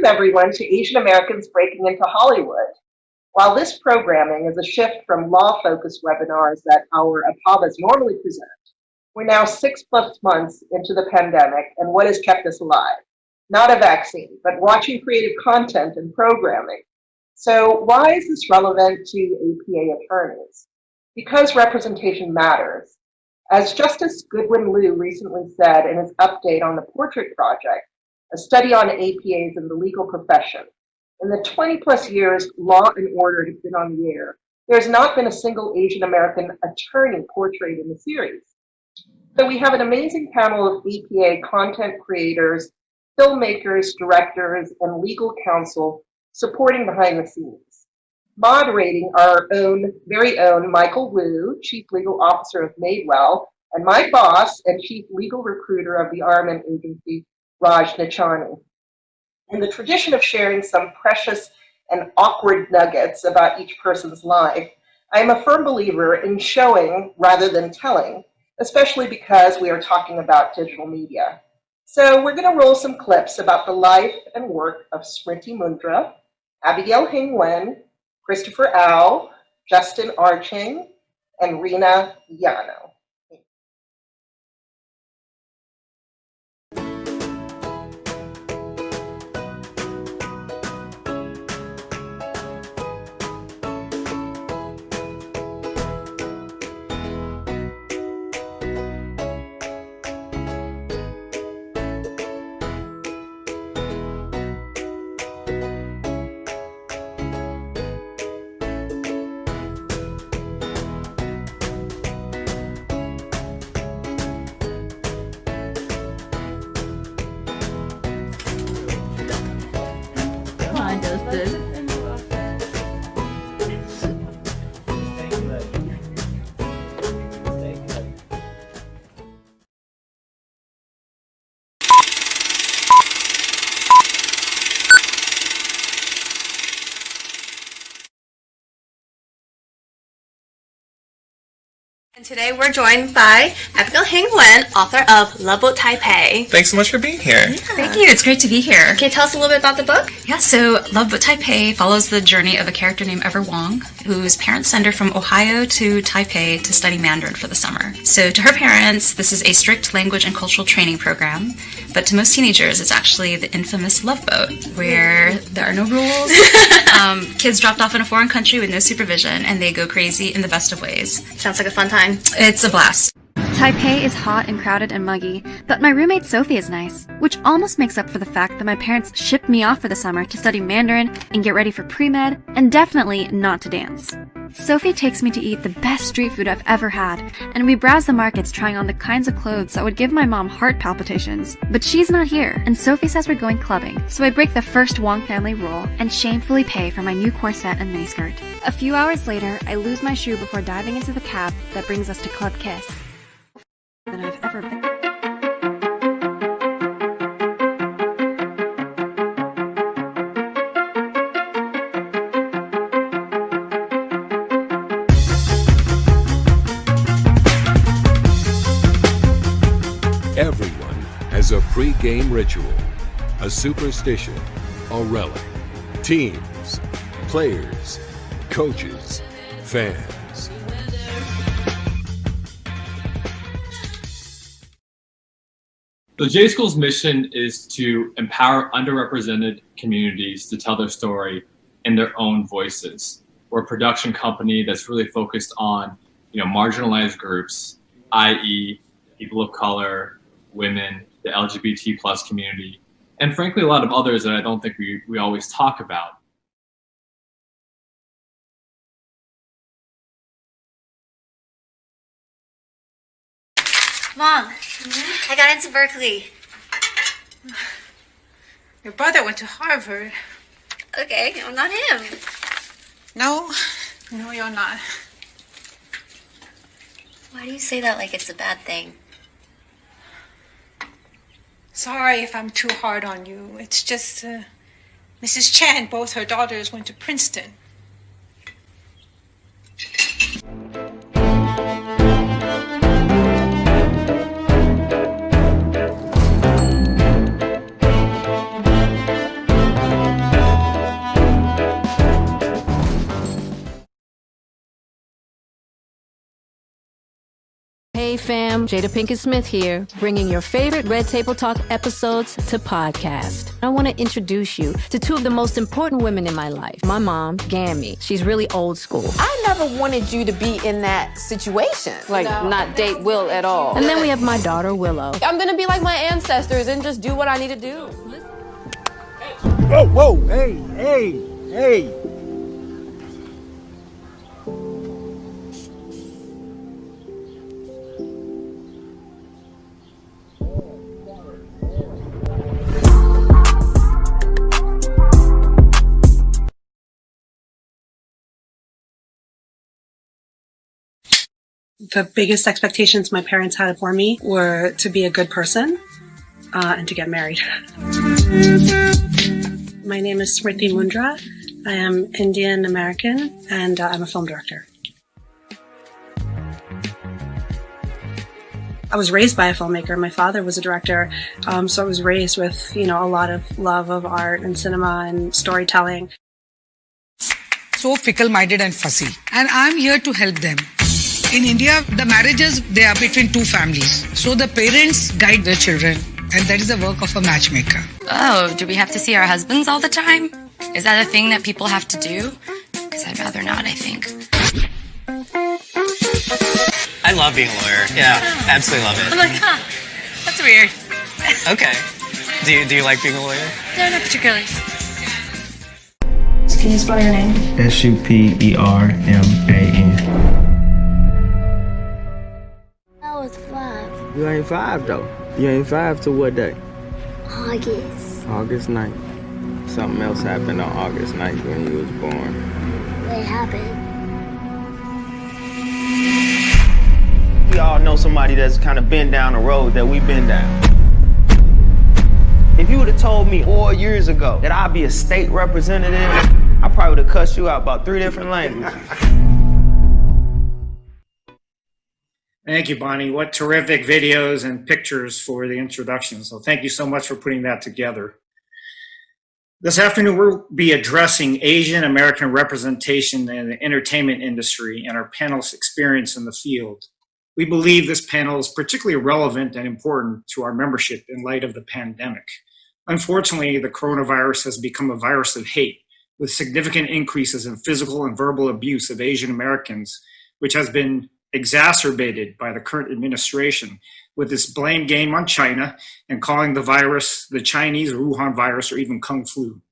welcome everyone to Asian Americans Breaking into Hollywood. While this programming is a shift from law-focused webinars that our AAPIs normally present, we're now 6+ months into the pandemic and what has kept us alive? Not a vaccine, but watching creative content and programming. So why is this relevant to APA attorneys? Because representation matters. As Justice Goodwin Liu recently said in his update on the Portrait Project, a study on APAs in the legal profession, in the 20+ years Law and Order has been on the air, there's not been a single Asian American attorney portrayed in the series. So we have an amazing panel of APA content creators, filmmakers, directors, and legal counsel supporting behind the scenes. Moderating our very own Michael Wu, Chief Legal Officer of Madewell, and my boss and Chief Legal Recruiter of the Armin Agency, Raj Nichani. In the tradition of sharing some precious and awkward nuggets about each person's life, I am a firm believer in showing rather than telling, especially because we are talking about digital media. So we're going to roll some clips about the life and work of Smriti Mundhra, Abigail Hing, Christopher Au, Justin R. Ching, and Rina Yano. And today we're joined by Abigail Hing, author of Love Boat Taipei. Thanks so much for being here. Yeah. Thank you. It's great to be here. Can you tell us a little bit about the book? Yeah, so Love Boat Taipei follows the journey of a character named Ever Wong, whose parents send her from Ohio to Taipei to study Mandarin for the summer. So to her parents, this is a strict language and cultural training program, but to most teenagers, it's actually the infamous Love Boat, where there are no rules, kids dropped off in a foreign country with no supervision, and they go crazy in the best of ways. Sounds like a fun time. It's a blast. Taipei is hot and crowded and muggy, but my roommate Sophie is nice, which almost makes up for the fact that my parents shipped me off for the summer to study Mandarin and get ready for pre-med, and definitely not to dance. Sophie takes me to eat the best street food I've ever had, and we browse the markets trying on the kinds of clothes that would give my mom heart palpitations. But she's not here, and Sophie says we're going clubbing, so I break the first Wong family rule and shamefully pay for my new corset and miniskirt. A few hours later, I lose my shoe before diving into the cab that brings us to Club Kiss. Than I've ever been. Everyone has a pre-game ritual, a superstition, a relic. Teams, players, coaches, fans. The J School's mission is to empower underrepresented communities to tell their story in their own voices. We're a production company that's really focused on, marginalized groups, i.e., people of color, women, the LGBT plus community, and frankly, a lot of others that I don't think we always talk about. Mom, I got into Berkeley. Your brother went to Harvard. Okay, I'm not him. No, you're not. Why do you say that like it's a bad thing? Sorry if I'm too hard on you. It's just Mrs. Chan, both her daughters went to Princeton. Hey fam, Jada Pinkett Smith here, bringing your favorite Red Table Talk episodes to podcast. I want to introduce you to two of the most important women in my life. My mom, Gammy, she's really old school. I never wanted you to be in that situation. Like, not date Will at all. And then we have my daughter, Willow. I'm gonna be like my ancestors and just do what I need to do. Whoa, whoa, hey, hey, hey. The biggest expectations my parents had for me were to be a good person and to get married. My name is Smriti Mundhra. I am Indian American and I'm a film director. I was raised by a filmmaker. My father was a director, so I was raised with, a lot of love of art and cinema and storytelling. So fickle-minded and fussy, and I'm here to help them. In India, the marriages, they are between two families. So the parents guide their children, and that is the work of a matchmaker. Oh, do we have to see our husbands all the time? Is that a thing that people have to do? Because I'd rather not, I think. I love being a lawyer. Yeah, absolutely love it. I'm like, that's weird. Okay. Do you like being a lawyer? No, not particularly. Can you spell your name? Superman. I was 5. You ain't 5 though. You ain't 5 to what day? August. August 9th. Something else happened on August 9th when you was born. What happened? We all know somebody that's kind of been down the road that we've been down. If you would have told me 4 years ago that I'd be a state representative, I probably would have cussed you out about 3 different languages. Thank you, Bonnie. What terrific videos and pictures for the introduction. So thank you so much for putting that together. This afternoon, we'll be addressing Asian American representation in the entertainment industry and our panelists' experience in the field. We believe this panel is particularly relevant and important to our membership in light of the pandemic. Unfortunately, the coronavirus has become a virus of hate, with significant increases in physical and verbal abuse of Asian Americans, which has been exacerbated by the current administration with its blame game on China and calling the virus the Chinese Wuhan virus or even Kung flu.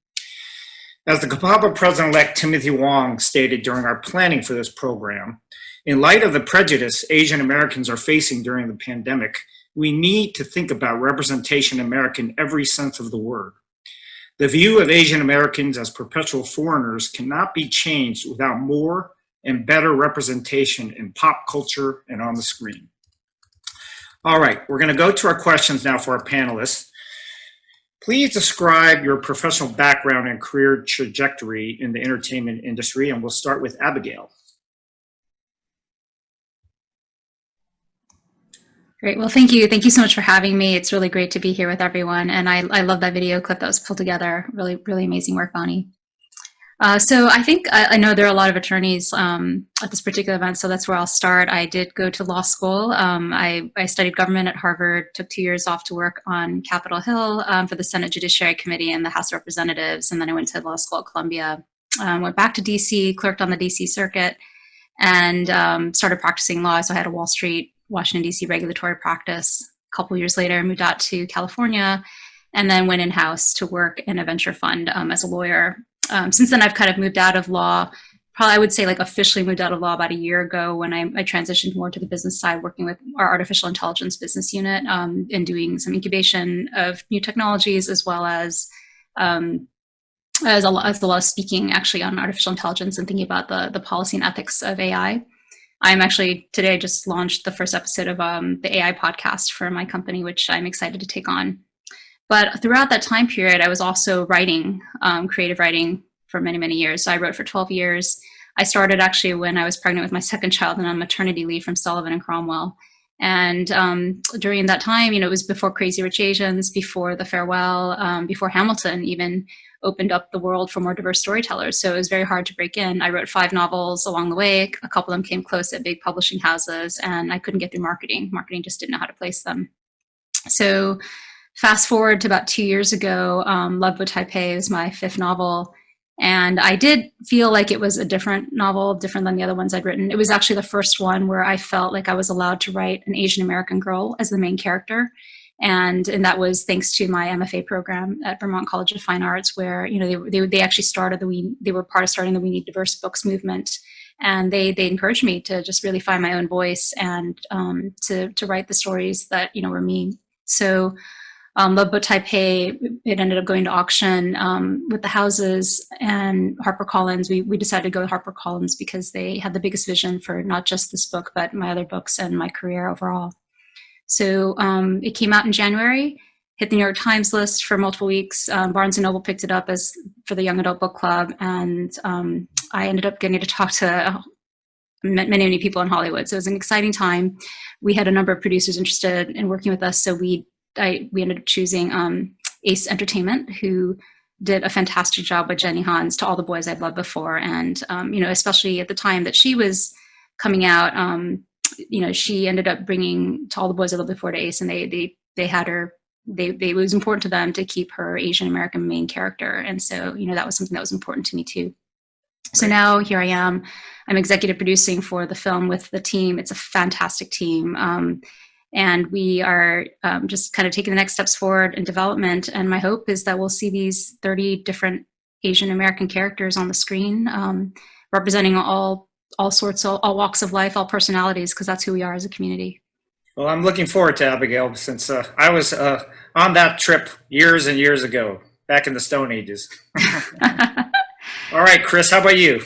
As the Kapapa President-elect Timothy Wong stated during our planning for this program, in light of the prejudice Asian Americans are facing during the pandemic, we need to think about representation in America in every sense of the word. The view of Asian Americans as perpetual foreigners cannot be changed without more and better representation in pop culture and on the screen. All right, we're going to go to our questions now for our panelists. Please describe your professional background and career trajectory in the entertainment industry, and we'll start with Abigail. Great. Well, thank you. Thank you so much for having me. It's really great to be here with everyone. And I love that video clip that was pulled together. Really, really amazing work, Bonnie. So I think I know there are a lot of attorneys at this particular event, so that's where I'll start. I did go to law school. I studied government at Harvard, took 2 years off to work on Capitol Hill for the Senate Judiciary Committee and the House of Representatives, and then I went to law school at Columbia. Went back to DC, clerked on the DC circuit, and started practicing law. So I had a Wall Street, Washington, DC regulatory practice. A couple years later, I moved out to California, and then went in-house to work in a venture fund as a lawyer. Since then, I've kind of moved out of law. Probably, I would say, like officially moved out of law about a year ago when I transitioned more to the business side, working with our artificial intelligence business unit and doing some incubation of new technologies, as well as a lot of speaking actually on artificial intelligence and thinking about the policy and ethics of AI. I'm actually today just launched the first episode of the AI podcast for my company, which I'm excited to take on. But throughout that time period, I was also writing, creative writing for many, many years. So I wrote for 12 years. I started actually when I was pregnant with my second child and on maternity leave from Sullivan and Cromwell. And during that time, it was before Crazy Rich Asians, before The Farewell, before Hamilton even opened up the world for more diverse storytellers. So it was very hard to break in. I wrote 5 novels along the way. A couple of them came close at big publishing houses, and I couldn't get through marketing. Marketing just didn't know how to place them. So fast forward to about 2 years ago, Love Boat Taipei was my 5th novel. And I did feel like it was a different novel, different than the other ones I'd written. It was actually the first one where I felt like I was allowed to write an Asian American girl as the main character. And that was thanks to my MFA program at Vermont College of Fine Arts, where they actually started they were part of starting the We Need Diverse Books movement, and they encouraged me to just really find my own voice and to write the stories that were me. So Love Boat Taipei, it ended up going to auction with the houses, and HarperCollins. We decided to go with HarperCollins because they had the biggest vision for not just this book, but my other books and my career overall. So it came out in January, hit the New York Times list for multiple weeks. Barnes & Noble picked it up for the Young Adult Book Club, and I ended up getting to talk to many people in Hollywood. So it was an exciting time. We had a number of producers interested in working with us, so we ended up choosing Ace Entertainment, who did a fantastic job with Jenny Hans, To All the Boys I've Loved Before. And, especially at the time that she was coming out, she ended up bringing To All the Boys I Loved Before to Ace, and they had her, it was important to them to keep her Asian American main character. And so, that was something that was important to me too. So now here I am. I'm executive producing for the film with the team. It's a fantastic team. And we are just kind of taking the next steps forward in development. And my hope is that we'll see these 30 different Asian American characters on the screen, representing all sorts, all walks of life, all personalities, because that's who we are as a community. Well, I'm looking forward to Abigail, since I was on that trip years and years ago, back in the Stone Ages. All right, Chris, how about you?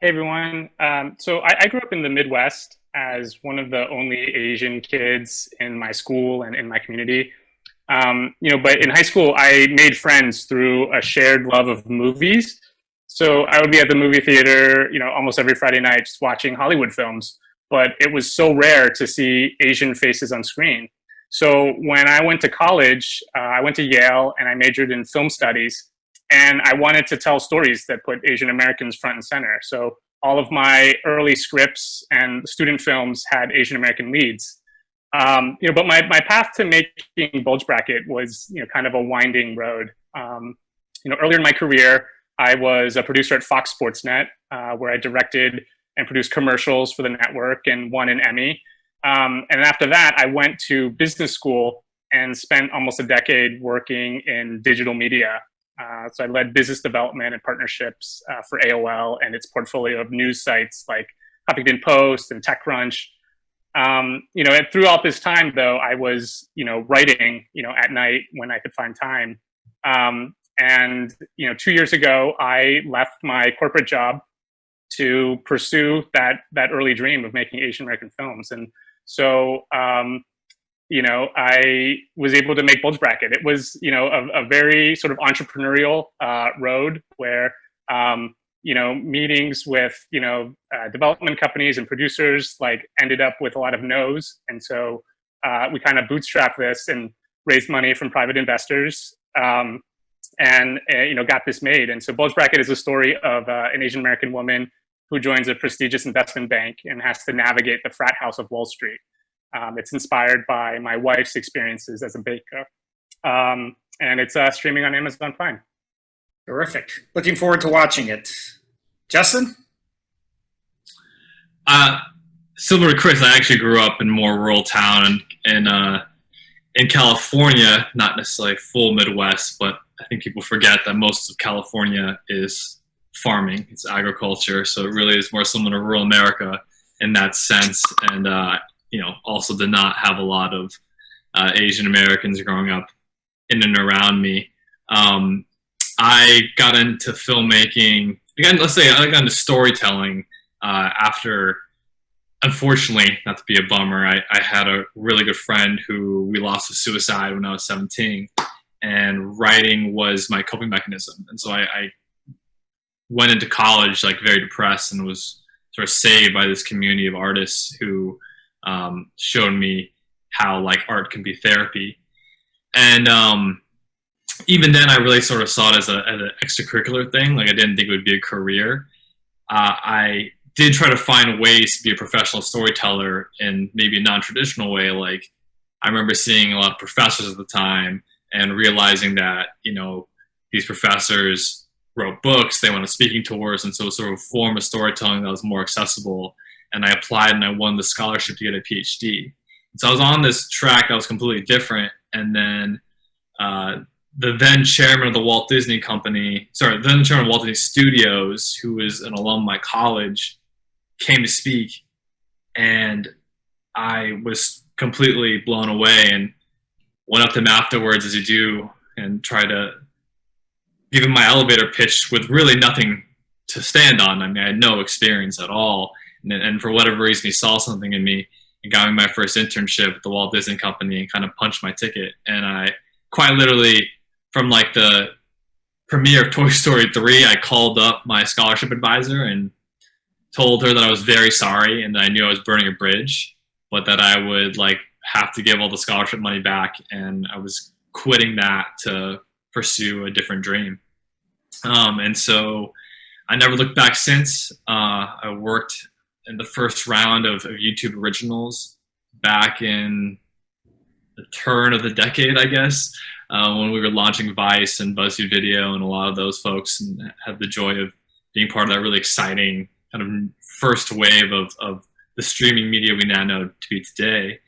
Hey, everyone. So I grew up in the Midwest as one of the only Asian kids in my school and in my community. But in high school, I made friends through a shared love of movies. So I would be at the movie theater, almost every Friday night just watching Hollywood films. But it was so rare to see Asian faces on screen. So when I went to college, I went to Yale and I majored in film studies. And I wanted to tell stories that put Asian Americans front and center. So all of my early scripts and student films had Asian American leads. But my path to making Bulge Bracket was, kind of a winding road. Earlier in my career, I was a producer at Fox Sports Net, where I directed and produced commercials for the network and won an Emmy. And after that, I went to business school and spent almost a decade working in digital media. So I led business development and partnerships for AOL and its portfolio of news sites like Huffington Post and TechCrunch. And throughout this time, though, I was, writing, at night when I could find time. And 2 years ago, I left my corporate job to pursue that early dream of making Asian American films. And so, I was able to make Bulge Bracket. It was, a very sort of entrepreneurial road where, meetings with, development companies and producers ended up with a lot of no's. And so we kind of bootstrapped this and raised money from private investors and got this made. And so Bulge Bracket is a story of an Asian American woman who joins a prestigious investment bank and has to navigate the frat house of Wall Street. It's inspired by my wife's experiences as a baker. And it's streaming on Amazon Prime. Terrific. Looking forward to watching it. Justin? Similar to Chris, I actually grew up in a more rural town in California, not necessarily full Midwest, but I think people forget that most of California is farming. It's agriculture. So it really is more similar to rural America in that sense. And, also did not have a lot of Asian Americans growing up in and around me. I got into filmmaking, again, let's say I got into storytelling after, unfortunately, not to be a bummer, I had a really good friend who we lost to suicide when I was 17, and writing was my coping mechanism. And so I went into college very depressed and was sort of saved by this community of artists who showed me how like art can be therapy. And even then, I really sort of saw it as an extracurricular thing. Like I didn't think it would be a career. I did try to find ways to be a professional storyteller in maybe a non-traditional way. Like I remember seeing a lot of professors at the time and realizing that, you know, these professors wrote books, they went on speaking tours, and so sort of form of storytelling that was more accessible. And I applied and I won the scholarship to get a PhD. So I was on this track that was completely different. And then the then chairman of the Walt Disney Company, the then chairman of Walt Disney Studios, who was an alum of my college, came to speak. And I was completely blown away and went up to him afterwards, as you do, and tried to give him my elevator pitch with really nothing to stand on. I mean, I had no experience at all. And for whatever reason, he saw something in me and got me my first internship at the Walt Disney Company and kind of punched my ticket. And I quite literally, from like the premiere of Toy Story 3, I called up my scholarship advisor and told her that I was very sorry and that I knew I was burning a bridge, but that I would like have to give all the scholarship money back, and I was quitting that to pursue a different dream. And so I never looked back since. I worked in the first round of YouTube originals back in the turn of the decade, I guess, when we were launching Vice and BuzzFeed Video and a lot of those folks, and had the joy of being part of that really exciting kind of first wave of the streaming media we now know to be today.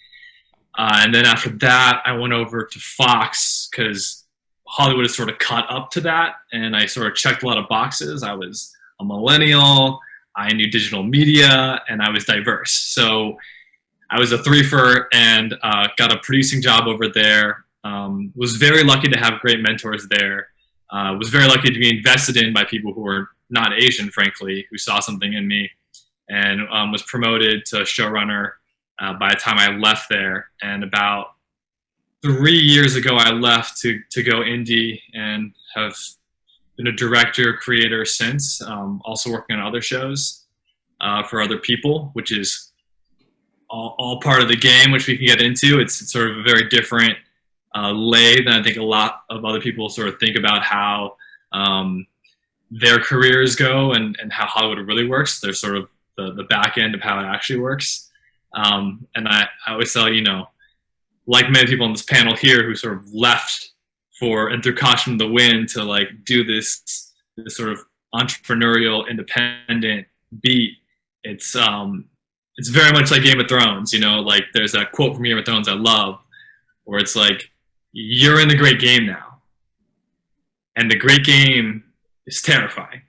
And then after that, I went over to Fox because Hollywood has sort of caught up to that, and I sort of checked a lot of boxes. I was a millennial, I knew digital media, and I was diverse. So I was a threefer and got a producing job over there. Was very lucky to have great mentors there. Was very lucky to be invested in by people who were not Asian, frankly, who saw something in me, and was promoted to showrunner by the time I left there. And about 3 years ago, I left to go indie and have been a director, creator since, also working on other shows for other people, which is all part of the game, which we can get into. It's sort of a very different lay than I think a lot of other people sort of think about how their careers go and how Hollywood really works. They're sort of the back end of how it actually works. And I always tell, you know, like many people on this panel here who sort of left and through caution of the wind to like do this sort of entrepreneurial, independent beat. It's very much like Game of Thrones, you know, like there's that quote from Game of Thrones I love where it's like, you're in the great game now. And the great game is terrifying.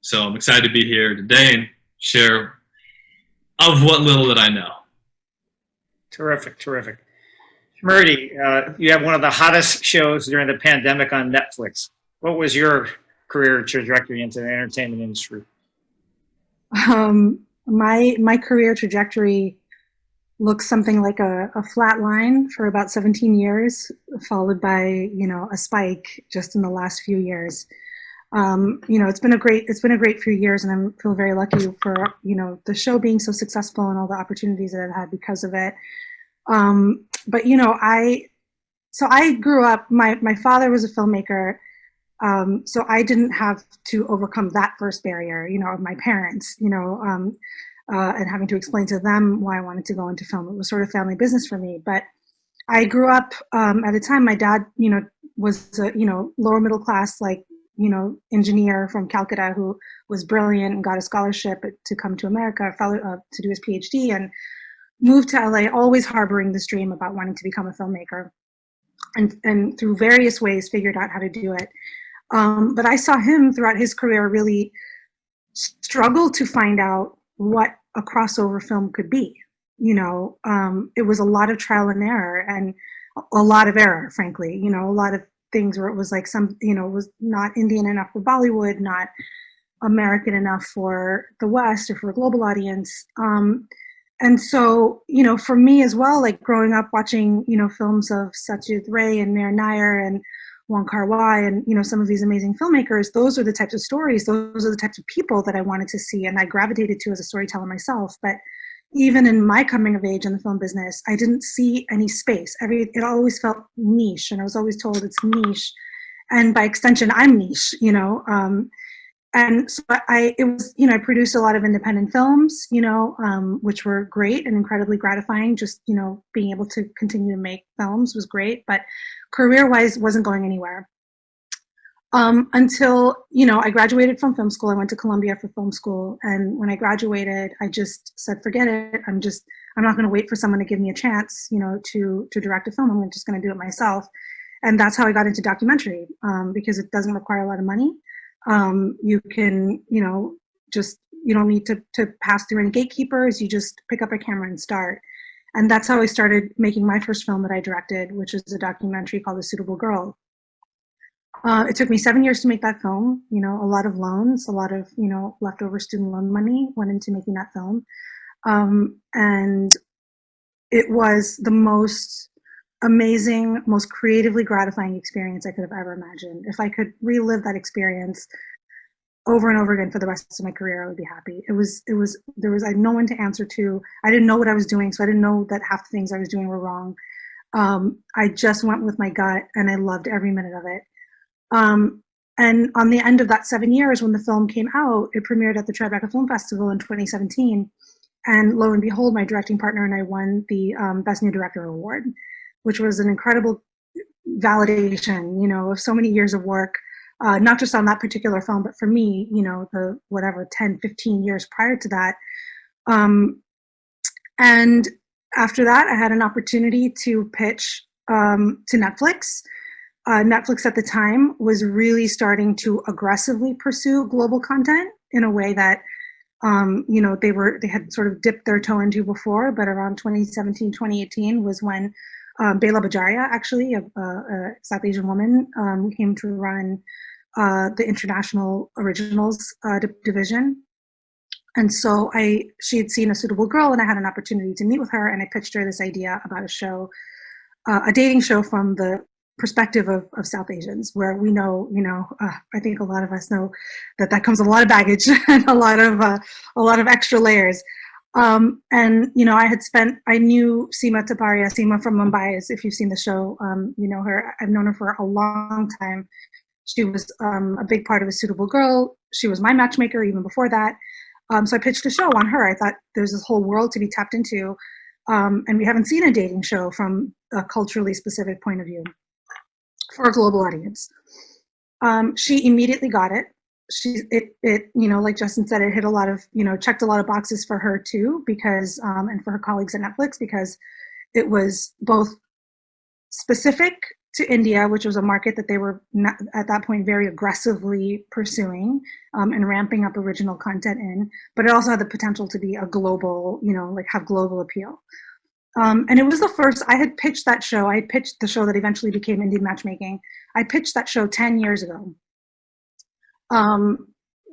So I'm excited to be here today and share of what little that I know. Terrific, terrific. Smriti, you have one of the hottest shows during the pandemic on Netflix. What was your career trajectory into the entertainment industry? My career trajectory looks something like a flat line for about 17 years, followed by, you know, a spike just in the last few years. You know, it's been a great few years, and I feel very lucky for, you know, the show being so successful and all the opportunities that I've had because of it. But you know, I grew up, my father was a filmmaker, so I didn't have to overcome that first barrier, you know, of my parents, you know, and having to explain to them why I wanted to go into film. It was sort of family business for me. But I grew up at a time, my dad, you know, was a, you know, lower middle class, like, you know, engineer from Calcutta who was brilliant and got a scholarship to come to America, to do his PhD, and moved to LA, always harboring this dream about wanting to become a filmmaker, and through various ways figured out how to do it. But I saw him throughout his career really struggle to find out what a crossover film could be. You know, it was a lot of trial and error, and a lot of error, frankly. You know, a lot of things where it was like you know, was not Indian enough for Bollywood, not American enough for the West or for a global audience. And so, you know, for me as well, like growing up watching, you know, films of Satyajit Ray and Mir Nair and Wong Kar-wai and, you know, some of these amazing filmmakers, those are the types of stories, those are the types of people that I wanted to see and I gravitated to as a storyteller myself. But, even in my coming of age in the film business, I didn't see any space. It always felt niche, and I was always told it's niche, and by extension, I'm niche, you know. And so I produced a lot of independent films, you know, which were great and incredibly gratifying. Just, you know, being able to continue to make films was great, but career-wise wasn't going anywhere. Until, you know, I graduated from film school. I went to Columbia for film school. And when I graduated, I just said, forget it. I'm not going to wait for someone to give me a chance, you know, to direct a film. I'm just going to do it myself. And that's how I got into documentary, because it doesn't require a lot of money. You can, you know, you don't need to pass through any gatekeepers. You just pick up a camera and start. And that's how I started making my first film that I directed, which is a documentary called The Suitable Girl. It took me 7 years to make that film. You know, a lot of loans, a lot of, you know, leftover student loan money went into making that film. And it was the most amazing, most creatively gratifying experience I could have ever imagined. If I could relive that experience over and over again for the rest of my career, I would be happy. I had no one to answer to. I didn't know what I was doing, so I didn't know that half the things I was doing were wrong. I just went with my gut, and I loved every minute of it. And on the end of that 7 years, when the film came out, it premiered at the Tribeca Film Festival in 2017. And lo and behold, my directing partner and I won the Best New Director Award, which was an incredible validation, you know, of so many years of work, not just on that particular film, but for me, you know, the 10, 15 years prior to that. And after that, I had an opportunity to pitch to Netflix. Netflix at the time was really starting to aggressively pursue global content in a way that, you know, they had sort of dipped their toe into before, but around 2017, 2018 was when Bela Bajaria, actually, a South Asian woman, came to run the international originals division. And so she had seen A Suitable Girl, and I had an opportunity to meet with her, and I pitched her this idea about a show, a dating show from the perspective of South Asians, where we know, you know, I think a lot of us know that comes with a lot of baggage and a lot of extra layers. And, you know, I knew Seema Taparia, Seema from Mumbai, if you've seen the show, you know her. I've known her for a long time. She was a big part of A Suitable Girl. She was my matchmaker even before that. So I pitched a show on her. I thought there's this whole world to be tapped into. And we haven't seen a dating show from a culturally specific point of view for a global audience. She immediately got it. It, you know, like Justin said, it hit a lot of, you know, checked a lot of boxes for her too, because, and for her colleagues at Netflix, because it was both specific to India, which was a market that they were not, at that point very aggressively pursuing and ramping up original content in, but it also had the potential to be a global, you know, like have global appeal. And it was the first, I had pitched that show. I had pitched the show that eventually became Indian Matchmaking. I pitched that show 10 years ago.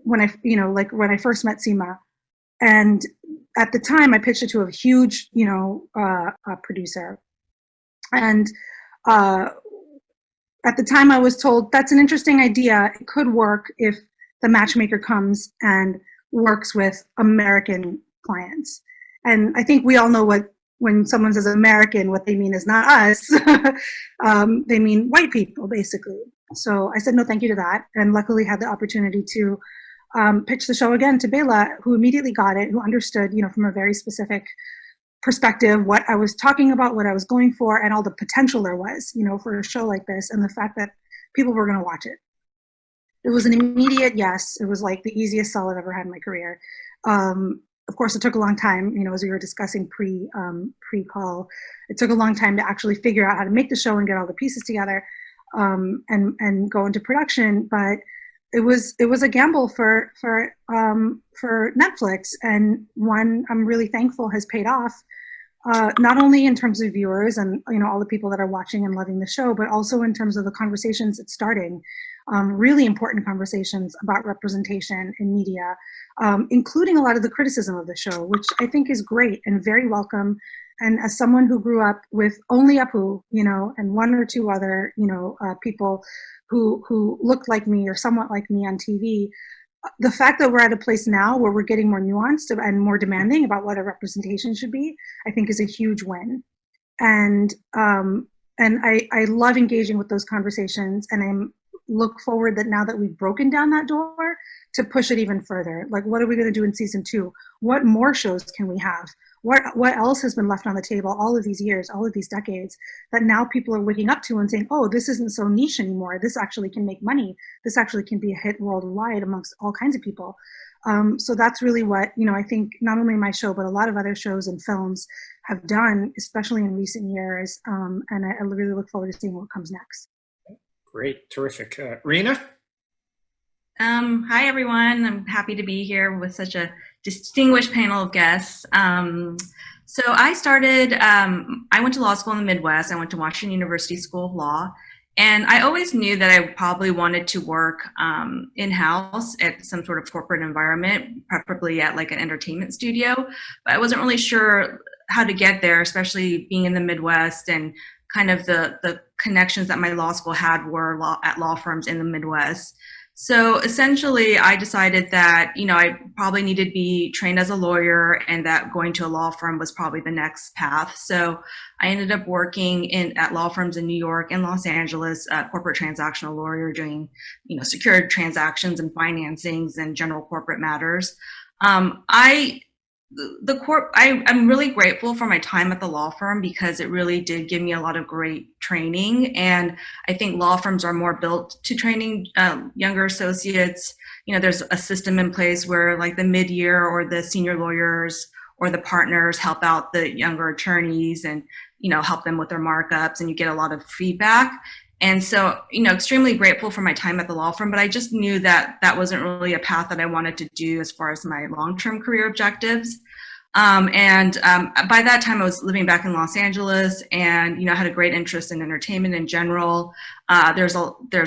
When I first met Seema. And at the time I pitched it to a huge, you know, producer. And at the time I was told, that's an interesting idea. It could work if the matchmaker comes and works with American clients. And I think we all know when someone says American, what they mean is not us. They mean white people, basically. So I said no thank you to that, and luckily had the opportunity to pitch the show again to Bela, who immediately got it, who understood, you know, from a very specific perspective what I was talking about, what I was going for, and all the potential there was, you know, for a show like this, and the fact that people were going to watch it. It was an immediate yes. It was like the easiest sell I've ever had in my career. Of course, it took a long time, you know, as we were discussing pre-call, it took a long time to actually figure out how to make the show and get all the pieces together and go into production. But it was a gamble for Netflix, and one I'm really thankful has paid off, not only in terms of viewers and, you know, all the people that are watching and loving the show, but also in terms of the conversations it's starting. Really important conversations about representation in media, including a lot of the criticism of the show, which I think is great and very welcome. And as someone who grew up with only Apu, you know, and one or two other, you know, people who looked like me or somewhat like me on TV, the fact that we're at a place now where we're getting more nuanced and more demanding about what a representation should be, I think is a huge win. And I love engaging with those conversations, and I look forward that now that we've broken down that door, to push it even further. Like, what are we going to do in season 2? What more shows can we have? What else has been left on the table all of these years, all of these decades, that now people are waking up to and saying, oh, this isn't so niche anymore. This actually can make money. This actually can be a hit worldwide amongst all kinds of people. So that's really what, I think not only my show, but a lot of other shows and films have done, especially in recent years. And I really look forward to seeing what comes next. Great, terrific. Rina? Hi, everyone. I'm happy to be here with such a distinguished panel of guests. So I started, I went to law school in the Midwest. I went to Washington University School of Law. And I always knew that I probably wanted to work in-house at some sort of corporate environment, preferably at like an entertainment studio. But I wasn't really sure how to get there, especially being in the Midwest, and kind of the connections that my law school had were at law firms in the Midwest. So essentially, I decided that, I probably needed to be trained as a lawyer, and that going to a law firm was probably the next path. So I ended up working at law firms in New York and Los Angeles, corporate transactional lawyer, doing, secured transactions and financings and general corporate matters. I'm really grateful for my time at the law firm, because it really did give me a lot of great training. And I think law firms are more built to training younger associates. There's a system in place where like the mid-year or the senior lawyers or the partners help out the younger attorneys and, help them with their markups, and you get a lot of feedback. And so, extremely grateful for my time at the law firm, but I just knew that that wasn't really a path that I wanted to do as far as my long-term career objectives. By that time, I was living back in Los Angeles, and had a great interest in entertainment in general. There's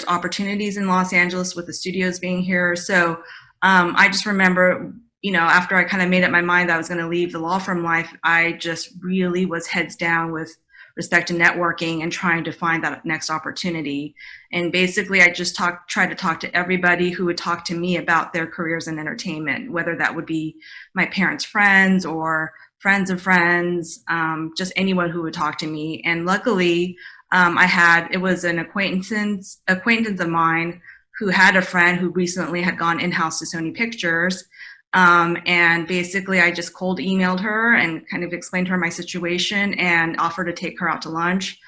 opportunities in Los Angeles with the studios being here. So I just remember, after I kind of made up my mind that I was going to leave the law firm life, I just really was heads down with respect to networking and trying to find that next opportunity. And basically, I just tried to talk to everybody who would talk to me about their careers in entertainment, whether that would be my parents' friends or friends of friends, just anyone who would talk to me. And luckily, it was an acquaintance of mine who had a friend who recently had gone in-house to Sony Pictures. And basically I just cold emailed her and kind of explained to her my situation and offered to take her out to lunch.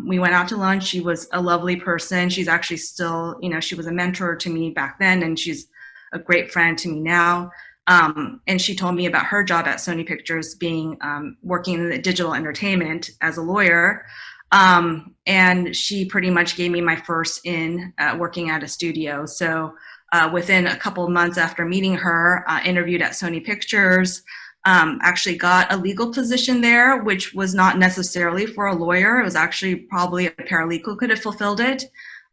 We went out to lunch. She was a lovely person. She's actually still, she was a mentor to me back then, and she's a great friend to me now. And she told me about her job at Sony Pictures, being working in the digital entertainment as a lawyer. And she pretty much gave me my first in working at a studio. So within a couple of months after meeting her, interviewed at Sony Pictures, actually got a legal position there, which was not necessarily for a lawyer. It was actually probably a paralegal could have fulfilled it.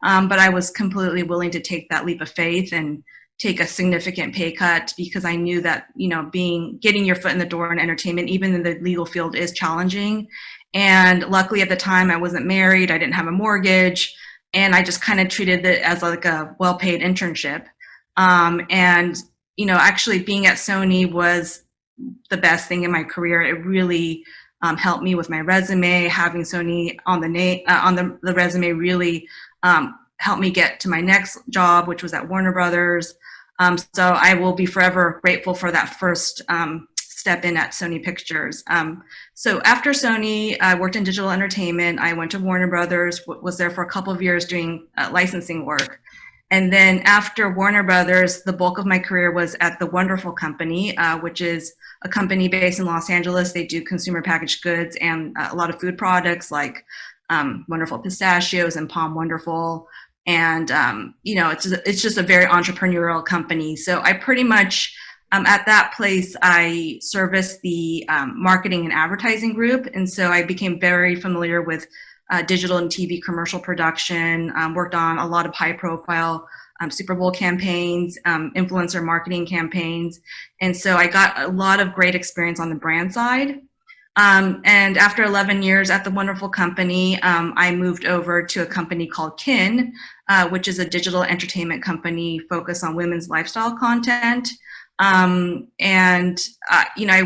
But I was completely willing to take that leap of faith and take a significant pay cut, because I knew that, getting your foot in the door in entertainment, even in the legal field, is challenging. And luckily at the time I wasn't married, I didn't have a mortgage, and I just kind of treated it as like a well-paid internship. Actually being at Sony was the best thing in my career. It really helped me with my resume. Having Sony on the resume really helped me get to my next job, which was at Warner Brothers. So I will be forever grateful for that first step in at Sony Pictures. So after Sony, I worked in digital entertainment. I went to Warner Brothers, was there for a couple of years doing licensing work. And then after Warner Brothers, the bulk of my career was at The Wonderful Company, which is a company based in Los Angeles. They do consumer packaged goods and a lot of food products like Wonderful Pistachios and Palm Wonderful. And, it's just a very entrepreneurial company. So I pretty much, at that place, I serviced the marketing and advertising group. And so I became very familiar with digital and TV commercial production, worked on a lot of high profile Super Bowl campaigns, influencer marketing campaigns. And so I got a lot of great experience on the brand side. And after 11 years at the wonderful company, I moved over to a company called Kin, which is a digital entertainment company focused on women's lifestyle content. I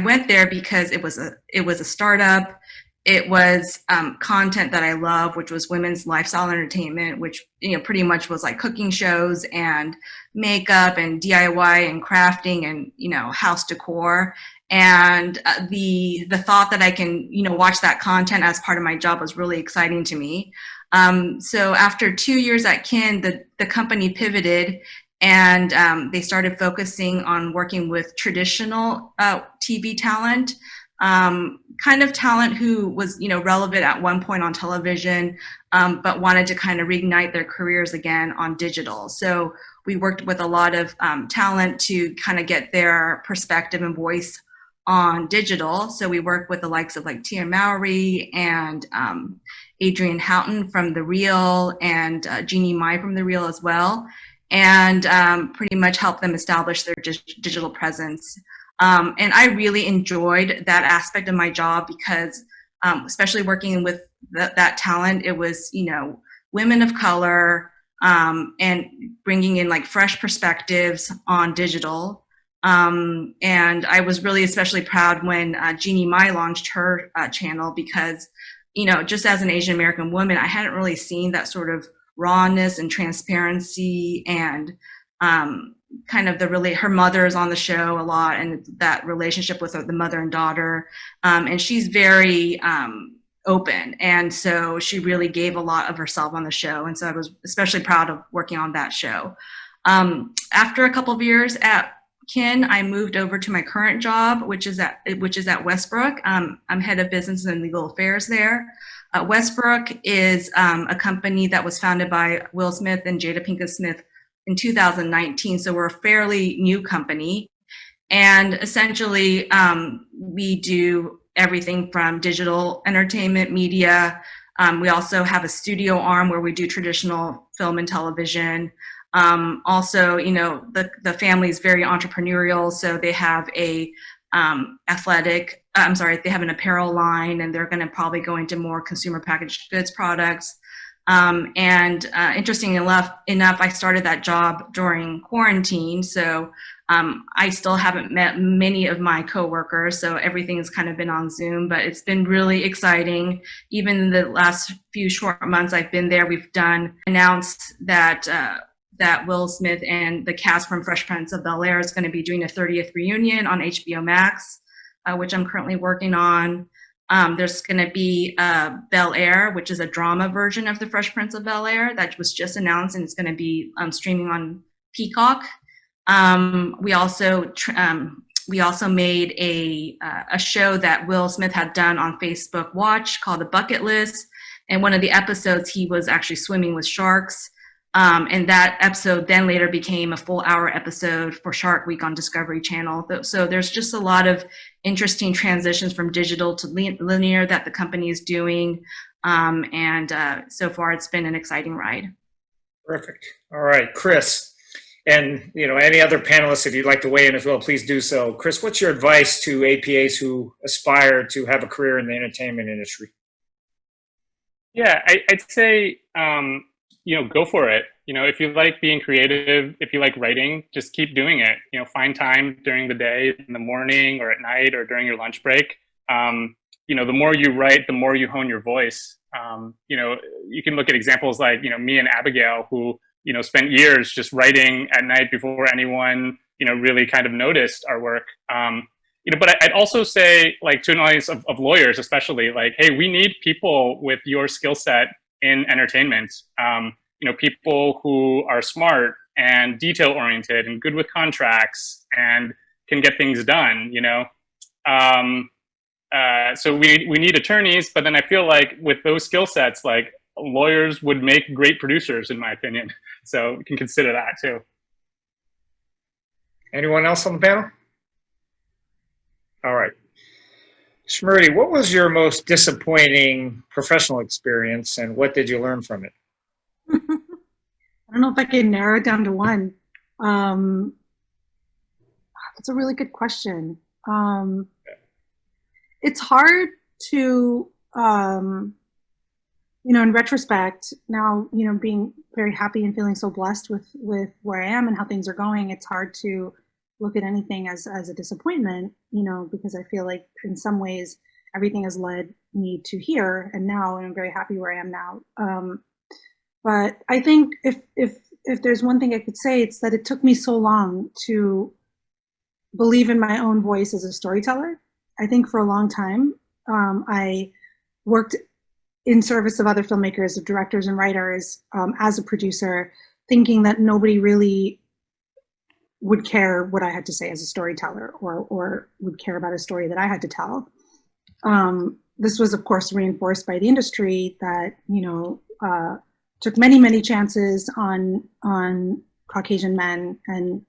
went there because it was a startup. It was content that I love, which was women's lifestyle entertainment, which pretty much was like cooking shows and makeup and DIY and crafting and house decor. And the thought that I can watch that content as part of my job was really exciting to me. So after 2 years at Kin, the company pivoted, and they started focusing on working with traditional TV talent. Kind of talent who was, relevant at one point on television, but wanted to kind of reignite their careers again on digital. So we worked with a lot of talent to kind of get their perspective and voice on digital. So we worked with the likes of like Tia Mowry and Adrienne Houghton from The Real and Jeannie Mai from The Real as well, and pretty much help them establish their digital presence. And I really enjoyed that aspect of my job because, especially working with that talent, it was, women of color, and bringing in like fresh perspectives on digital. And I was really especially proud when Jeannie Mai launched her channel because, just as an Asian American woman, I hadn't really seen that sort of rawness and transparency and kind of her mother is on the show a lot, and that relationship with the mother and daughter. And she's very open. And so she really gave a lot of herself on the show. And so I was especially proud of working on that show. After a couple of years at Kin, I moved over to my current job, which is at Westbrook. I'm head of business and legal affairs there. Westbrook is a company that was founded by Will Smith and Jada Pinkett Smith in 2019. So we're a fairly new company. And essentially, we do everything from digital entertainment, media. We also have a studio arm where we do traditional film and television. Also, the family is very entrepreneurial. So they have they have an apparel line, and they're going to probably go into more consumer packaged goods products. Interesting enough, I started that job during quarantine. So I still haven't met many of my coworkers. So everything has kind of been on Zoom, but it's been really exciting. Even in the last few short months I've been there, we've announced that Will Smith and the cast from Fresh Prince of Bel-Air is going to be doing a 30th reunion on HBO Max, which I'm currently working on. There's going to be Bel-Air, which is a drama version of the Fresh Prince of Bel-Air that was just announced, and it's going to be streaming on Peacock. We also made a show that Will Smith had done on Facebook Watch called The Bucket List, and one of the episodes he was actually swimming with sharks. And that episode then later became a full hour episode for Shark Week on Discovery Channel. So there's just a lot of interesting transitions from digital to linear that the company is doing. So far it's been an exciting ride. Perfect. All right, Chris, and any other panelists, if you'd like to weigh in as well, please do so. Chris, what's your advice to APAs who aspire to have a career in the entertainment industry? Yeah, I'd say, go for it. If you like being creative, if you like writing, just keep doing it. Find time during the day, in the morning or at night or during your lunch break. The more you write, the more you hone your voice. You can look at examples like, me and Abigail, who, spent years just writing at night before anyone, really kind of noticed our work. But I'd also say, like, to an audience of lawyers, especially, like, hey, we need people with your skill set in entertainment. People who are smart and detail oriented and good with contracts and can get things done, So we need attorneys, but then I feel like with those skill sets, like, lawyers would make great producers, in my opinion. So you can consider that too. Anyone else on the panel? All right. Smriti, what was your most disappointing professional experience, and what did you learn from it? I don't know if I can narrow it down to one. That's a really good question. It's hard to, in retrospect, now, being very happy and feeling so blessed with where I am and how things are going, it's hard to look at anything as a disappointment, because I feel like in some ways everything has led me to here and now, and I'm very happy where I am now. But I think if there's one thing I could say, it's that it took me so long to believe in my own voice as a storyteller. I think for a long time, I worked in service of other filmmakers, of directors and writers, as a producer, thinking that nobody really would care what I had to say as a storyteller, or would care about a story that I had to tell. This was, of course, reinforced by the industry that, took many, many chances on Caucasian men and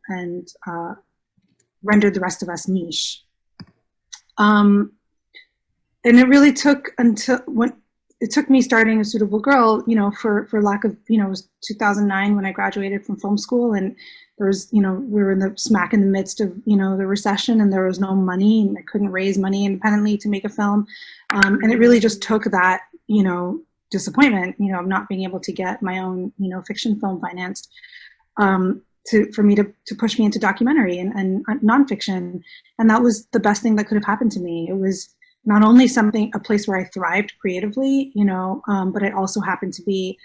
rendered the rest of us niche. And it really took it took me starting A Suitable Girl, for lack of, it was 2009 when I graduated from film school, and there was, we were in the midst of, the recession, and there was no money, and I couldn't raise money independently to make a film. And it really just took that, disappointment, of not being able to get my own, fiction film financed, for me to push me into documentary and nonfiction. And that was the best thing that could have happened to me. It was not only a place where I thrived creatively, but it also happened to be,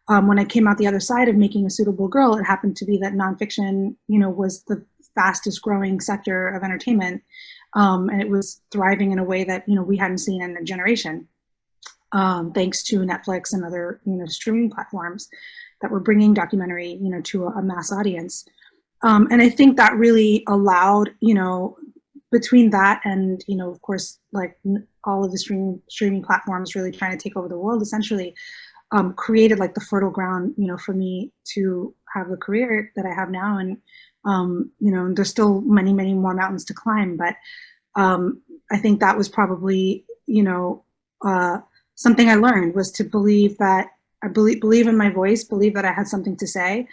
when I came out the other side of making A Suitable Girl, it happened to be that nonfiction, was the fastest growing sector of entertainment. And it was thriving in a way that, we hadn't seen in a generation, thanks to Netflix and other, streaming platforms that were bringing documentary, to a mass audience. And I think that really allowed, between that and, of course, like all of the streaming platforms really trying to take over the world, essentially, created like the fertile ground, for me to have the career that I have now. And, there's still many, many more mountains to climb. But I think that was probably, something I learned, was to believe that I believe in my voice, believe that I had something to say.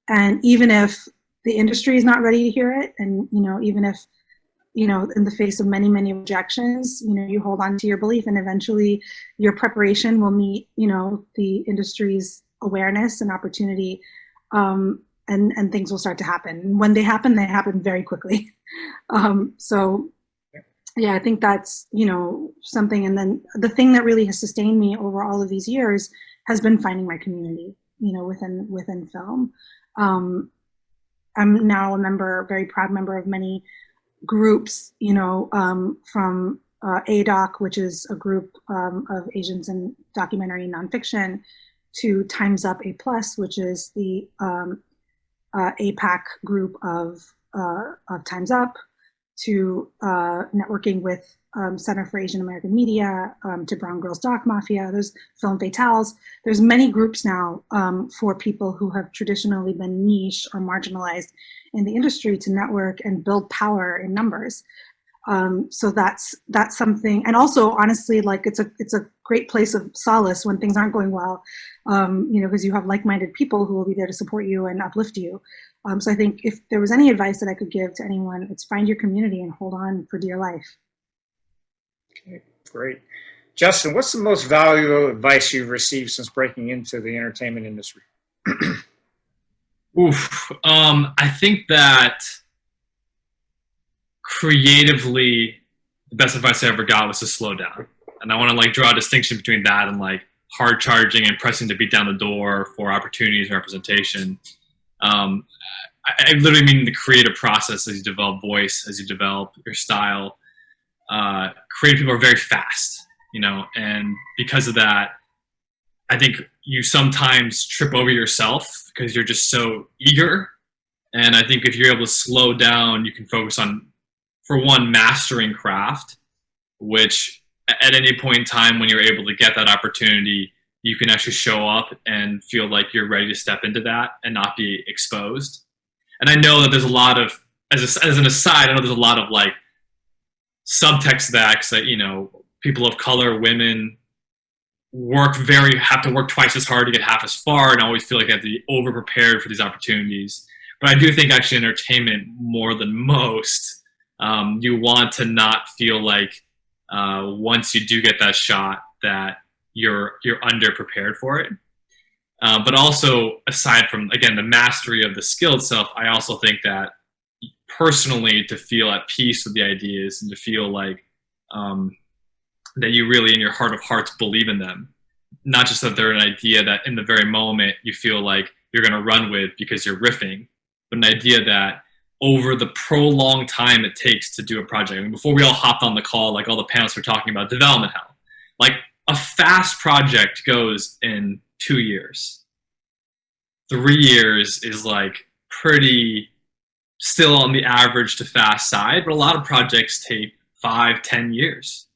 And even if the industry is not ready to hear it, and, even if, in the face of many, many objections, you hold on to your belief, and eventually your preparation will meet, the industry's awareness and opportunity, and things will start to happen. And when they happen very quickly. So yeah, I think that's, something. And then the thing that really has sustained me over all of these years has been finding my community, within film. I'm now a very proud member of many groups, from ADOC, which is a group of Asians in documentary and nonfiction, to Time's Up A+, which is the APAC group of Time's Up, to networking with Center for Asian American Media, to Brown Girls Doc Mafia. There's Film Fatales. There's many groups now for people who have traditionally been niche or marginalized in the industry to network and build power in numbers. So that's something. And also, honestly, like it's a great place of solace when things aren't going well, because you have like-minded people who will be there to support you and uplift you. So I think if there was any advice that I could give to anyone, it's find your community and hold on for dear life. Okay, great. Justin, what's the most valuable advice you've received since breaking into the entertainment industry? I think that creatively, the best advice I ever got was to slow down. And I want to draw a distinction between that and hard charging and pressing to beat down the door for opportunities and representation. I literally mean the creative process as you develop voice, as you develop your style. Creative people are very fast, and because of that, I think you sometimes trip over yourself because you're just so eager. And I think if you're able to slow down, you can focus on, for one, mastering craft, which at any point in time when you're able to get that opportunity, you can actually show up and feel like you're ready to step into that and not be exposed. And I know that there's a lot of, as an aside, I know there's a lot of subtext to that, that, people of color, women have to work twice as hard to get half as far, and always feel like they have to be over prepared for these opportunities. But I do think actually entertainment, more than most, you want to not feel like once you do get that shot, that you're underprepared for it. But also, aside from, again, the mastery of the skill itself, I also think that personally, to feel at peace with the ideas and to feel like that you really, in your heart of hearts, believe in them. Not just that they're an idea that in the very moment you feel like you're going to run with because you're riffing, but an idea that over the prolonged time it takes to do a project. I mean, before we all hopped on the call, like all the panelists were talking about development hell. Like a fast project goes in 2 years. 3 years is like pretty still on the average to fast side, but a lot of projects take 5-10 years.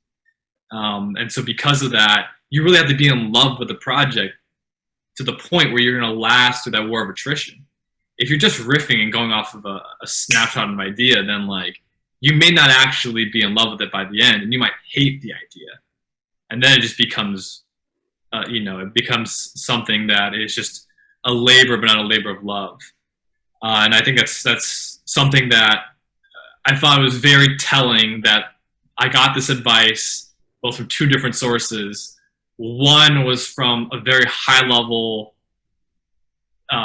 And so because of that, you really have to be in love with the project to the point where you're going to last through that war of attrition. If you're just riffing and going off of a snapshot of an idea, then like you may not actually be in love with it by the end, and you might hate the idea. And then it just becomes, it becomes something that is just a labor, but not a labor of love. And I think that's something that I thought was very telling, that I got this advice both from two different sources. One was from a very high-level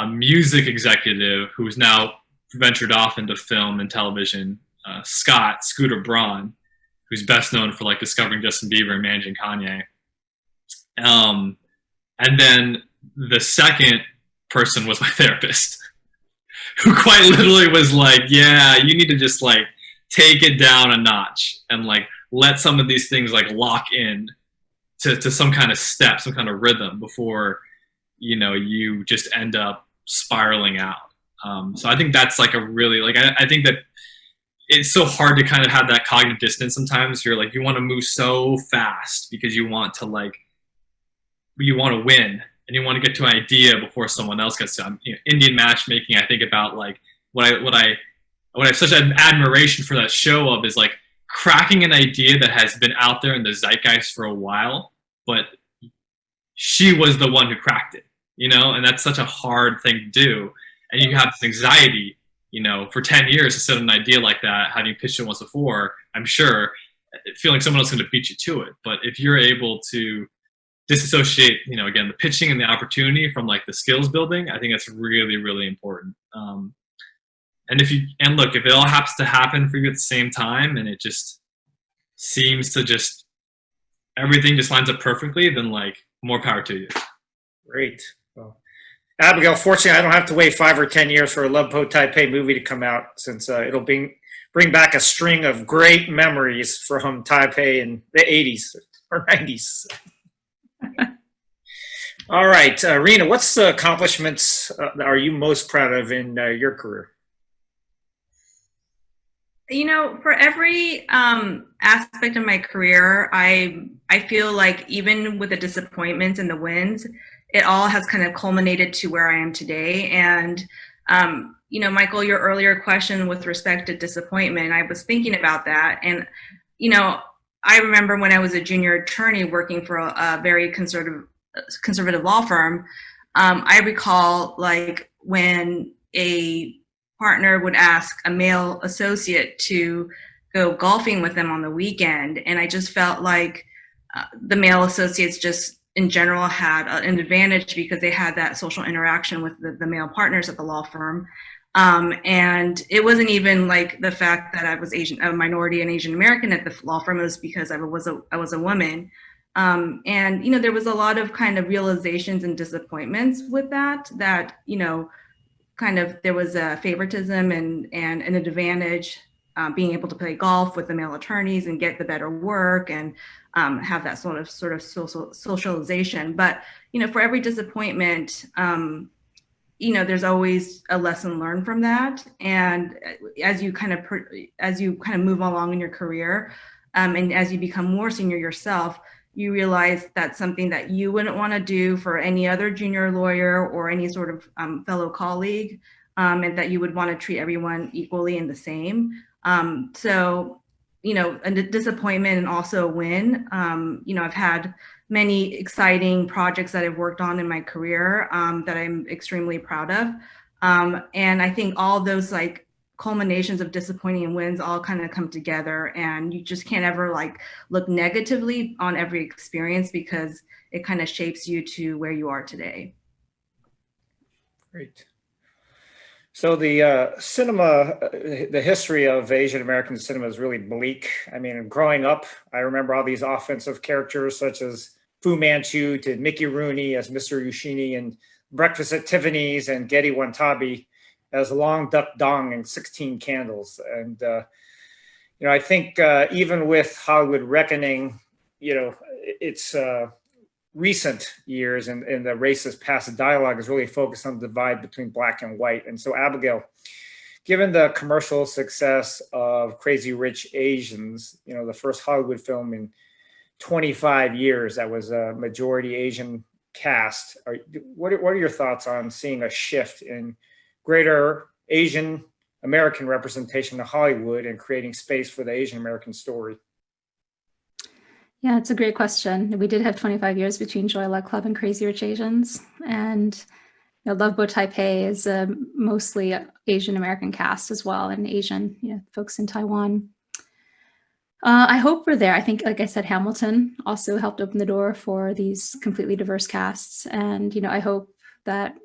music executive who's now ventured off into film and television, Scooter Braun, who's best known for like discovering Justin Bieber and managing Kanye. And then the second person was my therapist, who quite literally was like, yeah, you need to just like take it down a notch and like let some of these things like lock in to some kind of step, some kind of rhythm before, you just end up spiraling out. So I think that's like a really, like, I think that it's so hard to kind of have that cognitive distance sometimes. You're like, you want to move so fast because you want to win and you want to get to an idea before someone else gets to. Indian matchmaking, I think about like what I have such an admiration for that show of is like cracking an idea that has been out there in the zeitgeist for a while, but she was the one who cracked it, and that's such a hard thing to do. And you have this anxiety, for 10 years to sit on an idea like that, having pitched it once before, I'm sure, feeling someone else is going to beat you to it. But if you're able to disassociate, again, the pitching and the opportunity from like the skills building, I think that's really, really important. And if it all happens to happen for you at the same time and it just seems to just, everything just lines up perfectly, then like more power to you. Great. Well, Abigail, fortunately, I don't have to wait 5 or 10 years for a Love Boat Taipei movie to come out, since it'll bring back a string of great memories from Taipei in the 80s or 90s. All right, Rina, what's the accomplishments are you most proud of in your career? For every aspect of my career, I feel like even with the disappointments and the wins, it all has kind of culminated to where I am today. And, Michael, your earlier question with respect to disappointment, I was thinking about that. And, I remember when I was a junior attorney working for a very conservative law firm, I recall like when a partner would ask a male associate to go golfing with them on the weekend. And I just felt like the male associates just in general had an advantage because they had that social interaction with the male partners at the law firm. And it wasn't even like the fact that I was a minority and Asian American at the law firm. It was because I was a woman. And, there was a lot of kind of realizations and disappointments with that, kind of there was a favoritism and an advantage being able to play golf with the male attorneys and get the better work and have that sort of socialization. But, for every disappointment, there's always a lesson learned from that. And as you kind of move along in your career, and as you become more senior yourself, you realize that's something that you wouldn't want to do for any other junior lawyer or any sort of fellow colleague, and that you would want to treat everyone equally and the same. So, a disappointment and also a win. I've had many exciting projects that I've worked on in my career that I'm extremely proud of. And I think all those like culminations of disappointing wins all kind of come together, and you just can't ever like look negatively on every experience because it kind of shapes you to where you are today. Great. So the cinema, the history of Asian American cinema is really bleak. I mean, growing up, I remember all these offensive characters such as Fu Manchu to Mickey Rooney as Mr. Yoshini, and Breakfast at Tiffany's and Getty Wantabi as Long Duck Dong and 16 Candles. And, I think even with Hollywood reckoning, it's recent years and the racist passive dialogue is really focused on the divide between black and white. And so, Abigail, given the commercial success of Crazy Rich Asians, the first Hollywood film in 25 years that was a majority Asian cast, what are your thoughts on seeing a shift in greater Asian American representation in Hollywood and creating space for the Asian American story? Yeah, it's a great question. We did have 25 years between Joy Luck Club and Crazy Rich Asians. And Love Boat Taipei is a mostly Asian American cast as well, and Asian folks in Taiwan. I hope we're there. I think, like I said, Hamilton also helped open the door for these completely diverse casts. And, I hope that,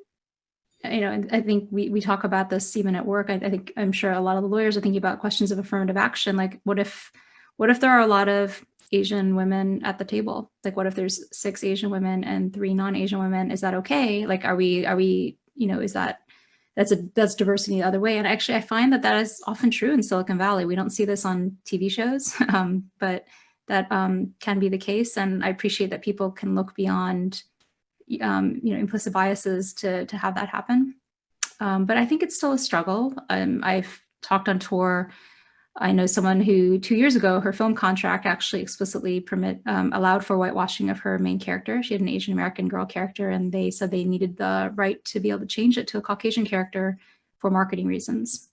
and I think we talk about this even at work. I'm sure a lot of the lawyers are thinking about questions of affirmative action. Like, what if there are a lot of Asian women at the table? Like, what if there's 6 Asian women and 3 non-Asian women? Is that okay? Like, are we, is that's diversity the other way? And actually, I find that is often true in Silicon Valley. We don't see this on TV shows, but that can be the case. And I appreciate that people can look beyond, implicit biases to have that happen. But I think it's still a struggle. I've talked on tour. I know someone who 2 years ago, her film contract actually explicitly allowed for whitewashing of her main character. She had an Asian American girl character, and they said they needed the right to be able to change it to a Caucasian character for marketing reasons.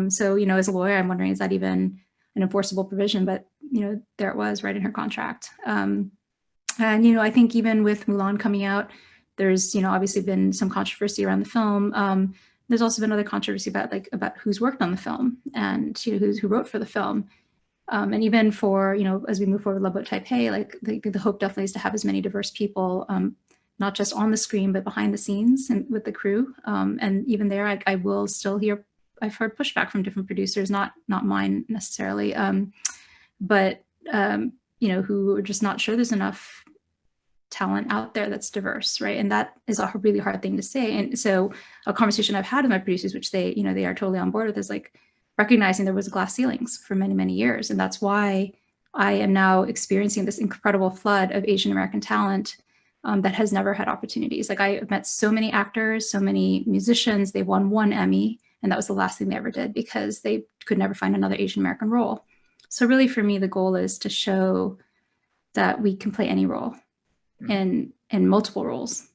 So, as a lawyer, I'm wondering, is that even an enforceable provision? But, there it was right in her contract. And, I think even with Mulan coming out, there's, obviously been some controversy around the film. There's also been other controversy about who's worked on the film and who wrote for the film. And even for, as we move forward with Love Boat Taipei, like the hope definitely is to have as many diverse people, not just on the screen, but behind the scenes and with the crew. And even there, I will still hear, I've heard pushback from different producers, not mine necessarily, but, who are just not sure there's enough talent out there that's diverse, right? And that is a really hard thing to say. And so a conversation I've had with my producers, which they are totally on board with, is like recognizing there was glass ceilings for many, many years. And that's why I am now experiencing this incredible flood of Asian American talent that has never had opportunities. Like, I met so many actors, so many musicians. They won 1 Emmy, and that was the last thing they ever did because they could never find another Asian American role. So really, for me, the goal is to show that we can play any role in multiple roles,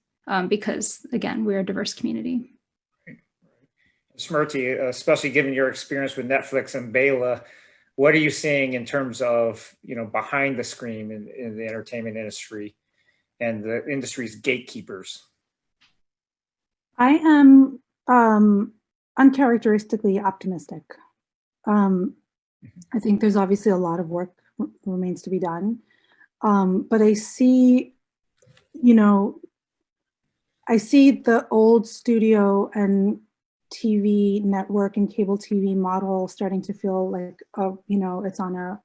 because again, we're a diverse community. Smriti, especially given your experience with Netflix and Bela, what are you seeing in terms of, behind the screen in the entertainment industry and the industry's gatekeepers? I am uncharacteristically optimistic. I think there's obviously a lot of work remains to be done, but I see the old studio and TV network and cable TV model starting to feel like, it's on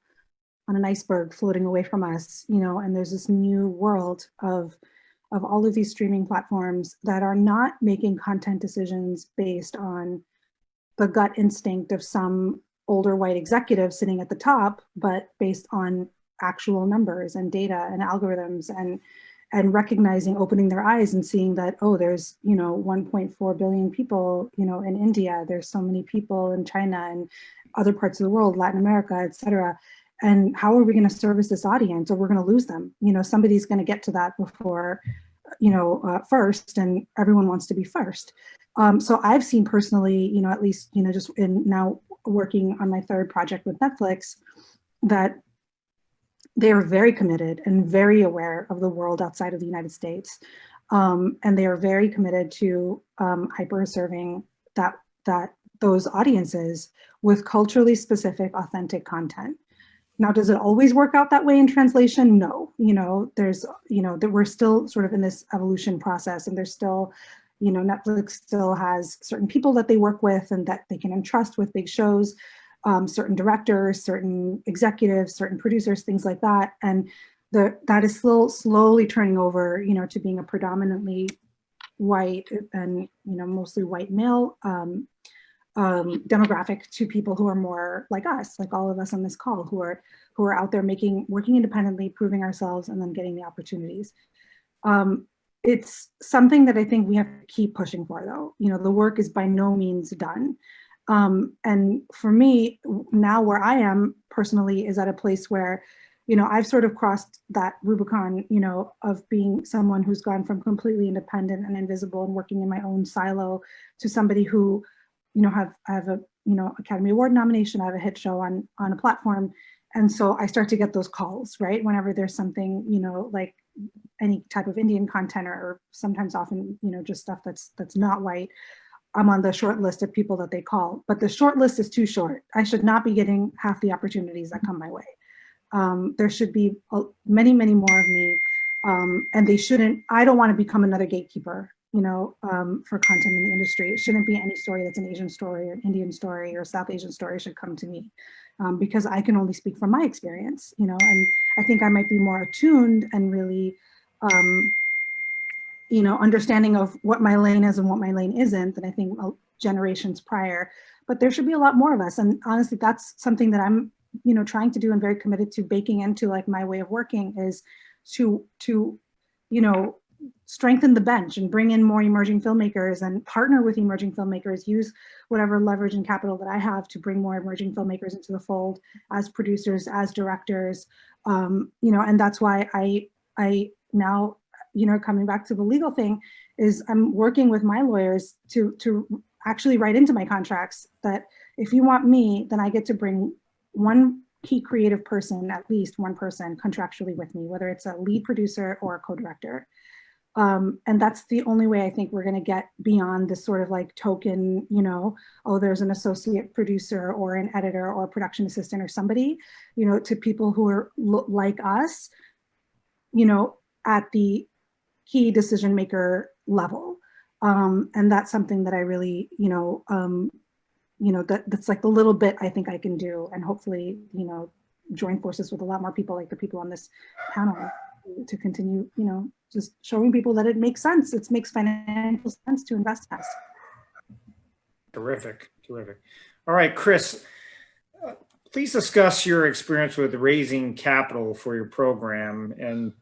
an iceberg floating away from us, and there's this new world of all of these streaming platforms that are not making content decisions based on the gut instinct of some older white executive sitting at the top, but based on actual numbers and data and algorithms and recognizing, opening their eyes and seeing that, there's, 1.4 billion people, in India, there's so many people in China and other parts of the world, Latin America, et cetera. And how are we going to service this audience, or we're going to lose them? Somebody's going to get to that before, first, and everyone wants to be first. So I've seen personally, at least, just in now working on my 3rd project with Netflix, that they are very committed and very aware of the world outside of the United States. And they are very committed to hyper serving that those audiences with culturally specific, authentic content. Now, does it always work out that way in translation? No. There's, that we're still sort of in this evolution process, and there's still, Netflix still has certain people that they work with and that they can entrust with big shows, certain directors, certain executives, certain producers, things like that. And that is still slowly turning over, to being a predominantly white and, mostly white male demographic to people who are more like us, like all of us on this call, who are out there working independently, proving ourselves, and then getting the opportunities. It's something that I think we have to keep pushing for, though. The work is by no means done. And for me, now where I am personally is at a place where, I've sort of crossed that Rubicon, of being someone who's gone from completely independent and invisible and working in my own silo to somebody who, I have a, Academy Award nomination, I have a hit show on a platform. And so I start to get those calls, right? Whenever there's something, like any type of Indian content or sometimes often, just stuff that's not white, I'm on the short list of people that they call. But the short list is too short. I should not be getting half the opportunities that come my way. There should be many, many more of me. And they shouldn't, I don't want to become another gatekeeper, for content in the industry. It shouldn't be any story that's an Asian story or an Indian story or South Asian story should come to me, because I can only speak from my experience, and I think I might be more attuned and really, understanding of what my lane is and what my lane isn't than I think generations prior. But there should be a lot more of us. And honestly, that's something that I'm, trying to do and very committed to baking into like my way of working is to strengthen the bench and bring in more emerging filmmakers and partner with emerging filmmakers, use whatever leverage and capital that I have to bring more emerging filmmakers into the fold as producers, as directors, and that's why I now, coming back to the legal thing, is I'm working with my lawyers to actually write into my contracts that if you want me, then I get to bring one key creative person, at least one person contractually with me, whether it's a lead producer or a co-director. And that's the only way I think we're going to get beyond this sort of like token, there's an associate producer or an editor or a production assistant or somebody, to people who are like us, at the key decision maker level. And that's something that I really, that's like the little bit I think I can do, and hopefully, join forces with a lot more people like the people on this panel to continue, just showing people that it makes sense. It makes financial sense to invest in us. Terrific. All right, Chris, please discuss your experience with raising capital for your program, and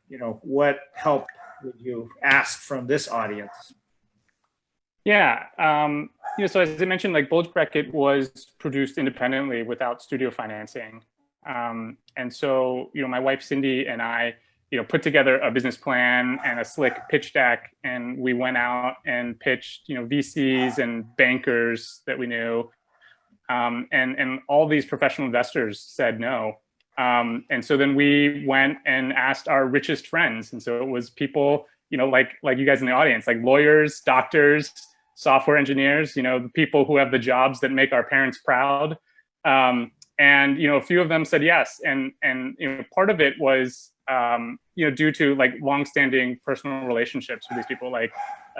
what help would you ask from this audience? Yeah, so as I mentioned, like Bulge Bracket was produced independently without studio financing. And so, my wife Cindy and I, put together a business plan and a slick pitch deck, and we went out and pitched, VCs and bankers that we knew. And all these professional investors said no. And so then we went and asked our richest friends. And so it was people, like you guys in the audience, like lawyers, doctors, software engineers, the people who have the jobs that make our parents proud. And, a few of them said yes. And part of it was, due to like longstanding personal relationships with these people. Like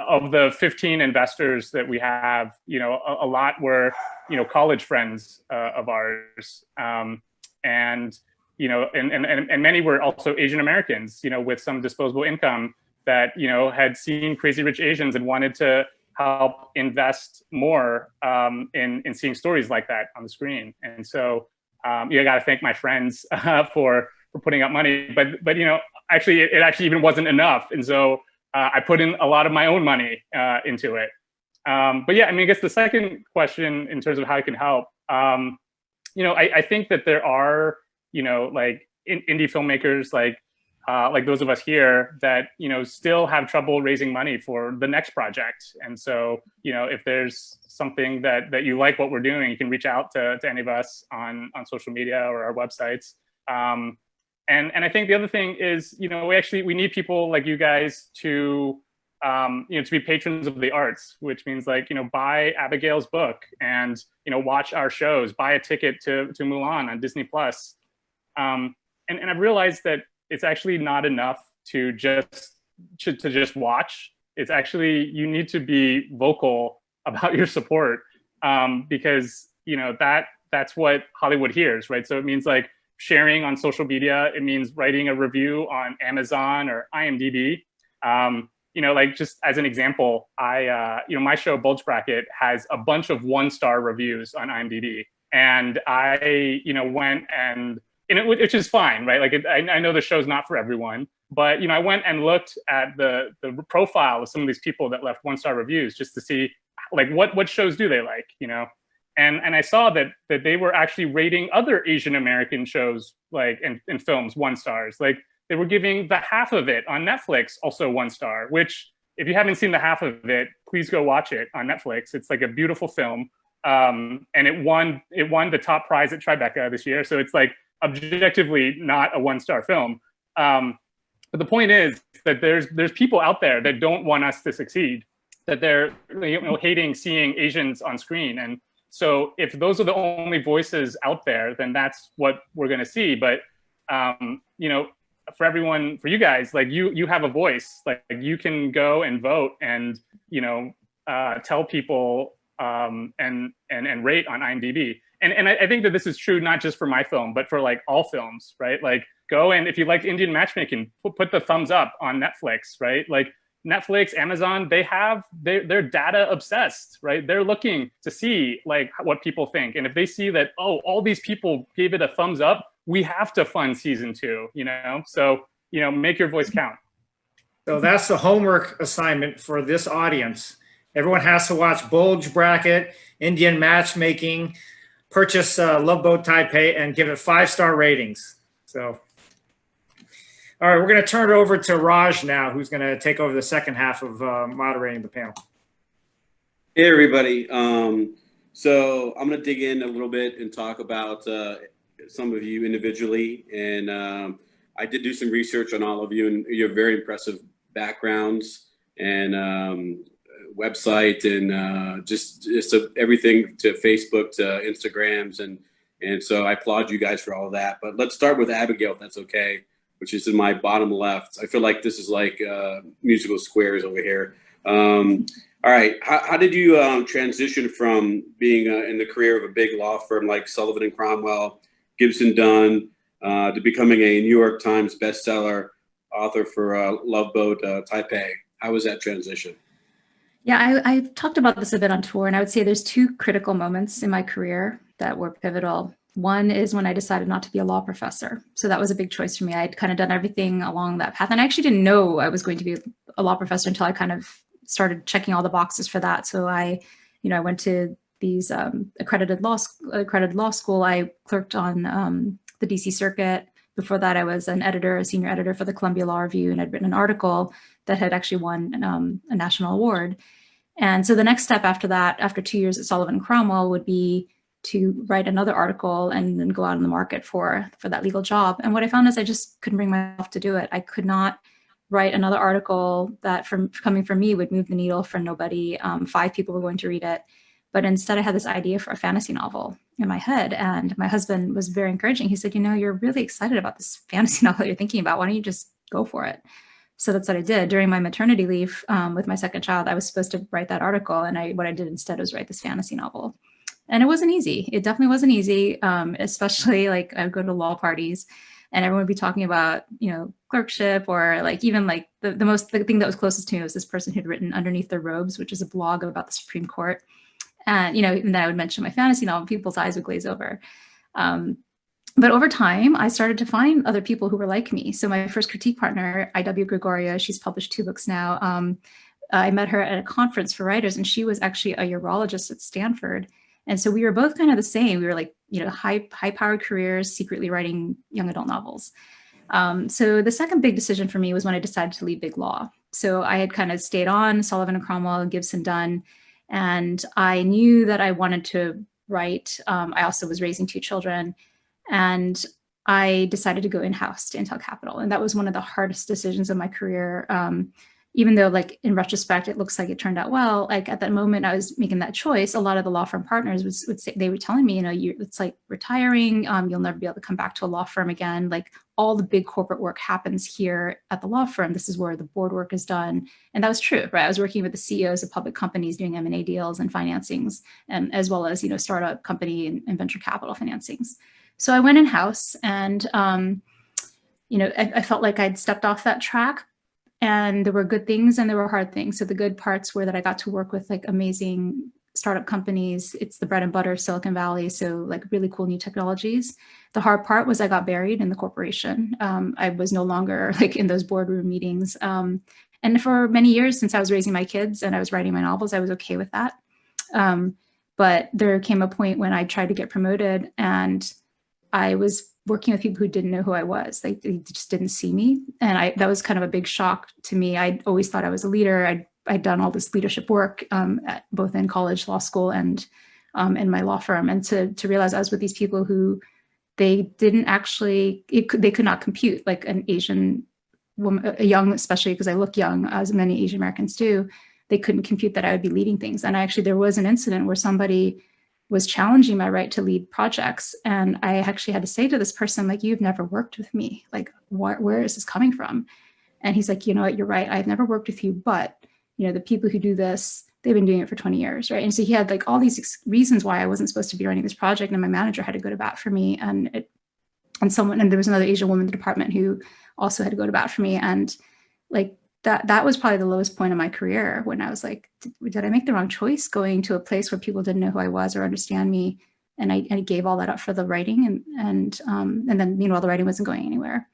of the 15 investors that we have, a lot were, college friends of ours. And many were also Asian Americans, with some disposable income that, had seen Crazy Rich Asians and wanted to help invest more in seeing stories like that on the screen. And so, I got to thank my friends for putting up money, but actually, it actually even wasn't enough. And so I put in a lot of my own money into it. But yeah, I guess the second question in terms of how I can help, I think that there are, like indie filmmakers, like those of us here that, still have trouble raising money for the next project. And so, if there's something that you like what we're doing, you can reach out to any of us on social media or our websites. And I think the other thing is, we need people like you guys to, to be patrons of the arts, which means like, buy Abigail's book and, watch our shows, buy a ticket to Mulan on Disney Plus. And I've realized that it's actually not enough to just watch. It's actually, you need to be vocal about your support, because, that's what Hollywood hears, right? So it means like sharing on social media. It means writing a review on Amazon or IMDb. Like just as an example, my show Bulge Bracket has a bunch of 1-star reviews on IMDb, and I, went and which is fine, right? Like I know the show's not for everyone, but I went and looked at the profile of some of these people that left 1-star reviews just to see like what shows do they like, and I saw that they were actually rating other Asian American shows like and films 1 stars. Like they were giving the half of it on Netflix also 1 star, which if you haven't seen the half of it, please go watch it on Netflix. It's like a beautiful film. And it won the top prize at Tribeca this year. So it's like objectively not a 1-star film. But the point is that there's people out there that don't want us to succeed, that they're hating seeing Asians on screen. And so if those are the only voices out there, then that's what we're going to see. But for everyone, for you guys, like you have a voice, like you can go and vote and tell people and rate on IMDb. And I think that this is true not just for my film, but for like all films, right? Like go and if you liked Indian Matchmaking, put the thumbs up on Netflix, right? Like Netflix, Amazon, they're data obsessed, right? They're looking to see like what people think. And if they see that, oh, all these people gave it a thumbs up, we have to fund season 2, So, make your voice count. So that's the homework assignment for this audience. Everyone has to watch Bulge Bracket, Indian Matchmaking, purchase Love Boat Taipei, and give it 5-star ratings. So, all right, we're going to turn it over to Raj now, who's going to take over the second half of moderating the panel. Hey, everybody. So I'm going to dig in a little bit and talk about some of you individually. And I did do some research on all of you, and you have very impressive backgrounds and website and just everything to Facebook to Instagrams. And so I applaud you guys for all of that. But let's start with Abigail, if that's okay, which is in my bottom left. I feel like this is like musical squares over here. All right, how did you transition from being in the career of a big law firm like Sullivan and Cromwell, Gibson Dunn, to becoming a New York Times bestseller author for Love Boat Taipei? How was that transition? Yeah, I talked about this a bit on tour, and I would say there's 2 critical moments in my career that were pivotal. One is when I decided not to be a law professor. So that was a big choice for me. I'd kind of done everything along that path. And I actually didn't know I was going to be a law professor until I kind of started checking all the boxes for that. So I went to these accredited law school. I clerked on the DC Circuit. Before that, I was a senior editor for the Columbia Law Review, and I'd written an article that had actually won a national award. And so the next step after that, after 2 years at Sullivan and Cromwell, would be to write another article and then go out in the market for that legal job. And what I found is I just couldn't bring myself to do it. I could not write another article that coming from me would move the needle for nobody. 5 people were going to read it. But instead I had this idea for a fantasy novel in my head. And my husband was very encouraging. He said, you're really excited about this fantasy novel that you're thinking about. Why don't you just go for it? So that's what I did. During my maternity leave with my second child, I was supposed to write that article. And what I did instead was write this fantasy novel. And it wasn't easy. It definitely wasn't easy, especially like I would go to law parties and everyone would be talking about, clerkship, or like even like the thing that was closest to me was this person who'd written Underneath Their Robes, which is a blog about the Supreme Court. And, even then I would mention my fantasy novel, people's eyes would glaze over. But over time, I started to find other people who were like me. So my first critique partner, I.W. Gregoria, she's published 2 books now. I met her at a conference for writers, and she was actually a urologist at Stanford. And so we were both kind of the same. We were like, high-powered careers, secretly writing young adult novels. So the second big decision for me was when I decided to leave big law. So I had kind of stayed on Sullivan and Cromwell, Gibson Dunn, and I knew that I wanted to write. I also was raising 2 children, and I decided to go in-house to Intel Capital. And that was one of the hardest decisions of my career. even though like in retrospect, it looks like it turned out well, like at that moment I was making that choice, a lot of the law firm partners would say, they were telling me, it's like retiring, you'll never be able to come back to a law firm again. Like all the big corporate work happens here at the law firm. This is where the board work is done. And that was true, right? I was working with the CEOs of public companies doing M&A deals and financings, and as well as, startup company and venture capital financings. So I went in-house and, I felt like I'd stepped off that track. And there were good things and there were hard things. So the good parts were that I got to work with like amazing startup companies. It's the bread and butter of Silicon Valley. So like really cool new technologies. The hard part was I got buried in the corporation. I was no longer like in those boardroom meetings. And for many years since I was raising my kids and I was writing my novels, I was okay with that. But there came a point when I tried to get promoted and I was working with people who didn't know who I was. They just didn't see me. And that was kind of a big shock to me. I always thought I was a leader. I'd done all this leadership work, both in college, law school, and in my law firm. And to realize I was with these people who they didn't actually, they could not compute like an Asian woman, a young, especially because I look young, as many Asian Americans do, they couldn't compute that I would be leading things. And actually there was an incident where somebody was challenging my right to lead projects. And I actually had to say to this person, like, you've never worked with me. Like, where is this coming from? And he's like, you know what, you're right. I've never worked with you, but the people who do this, they've been doing it for 20 years, right? And so he had like all these reasons why I wasn't supposed to be running this project. And my manager had to go to bat for me. And there was another Asian woman in the department who also had to go to bat for me. And like, that was probably the lowest point of my career when I was like, did I make the wrong choice going to a place where people didn't know who I was or understand me? And I gave all that up for the writing and then, meanwhile, the writing wasn't going anywhere.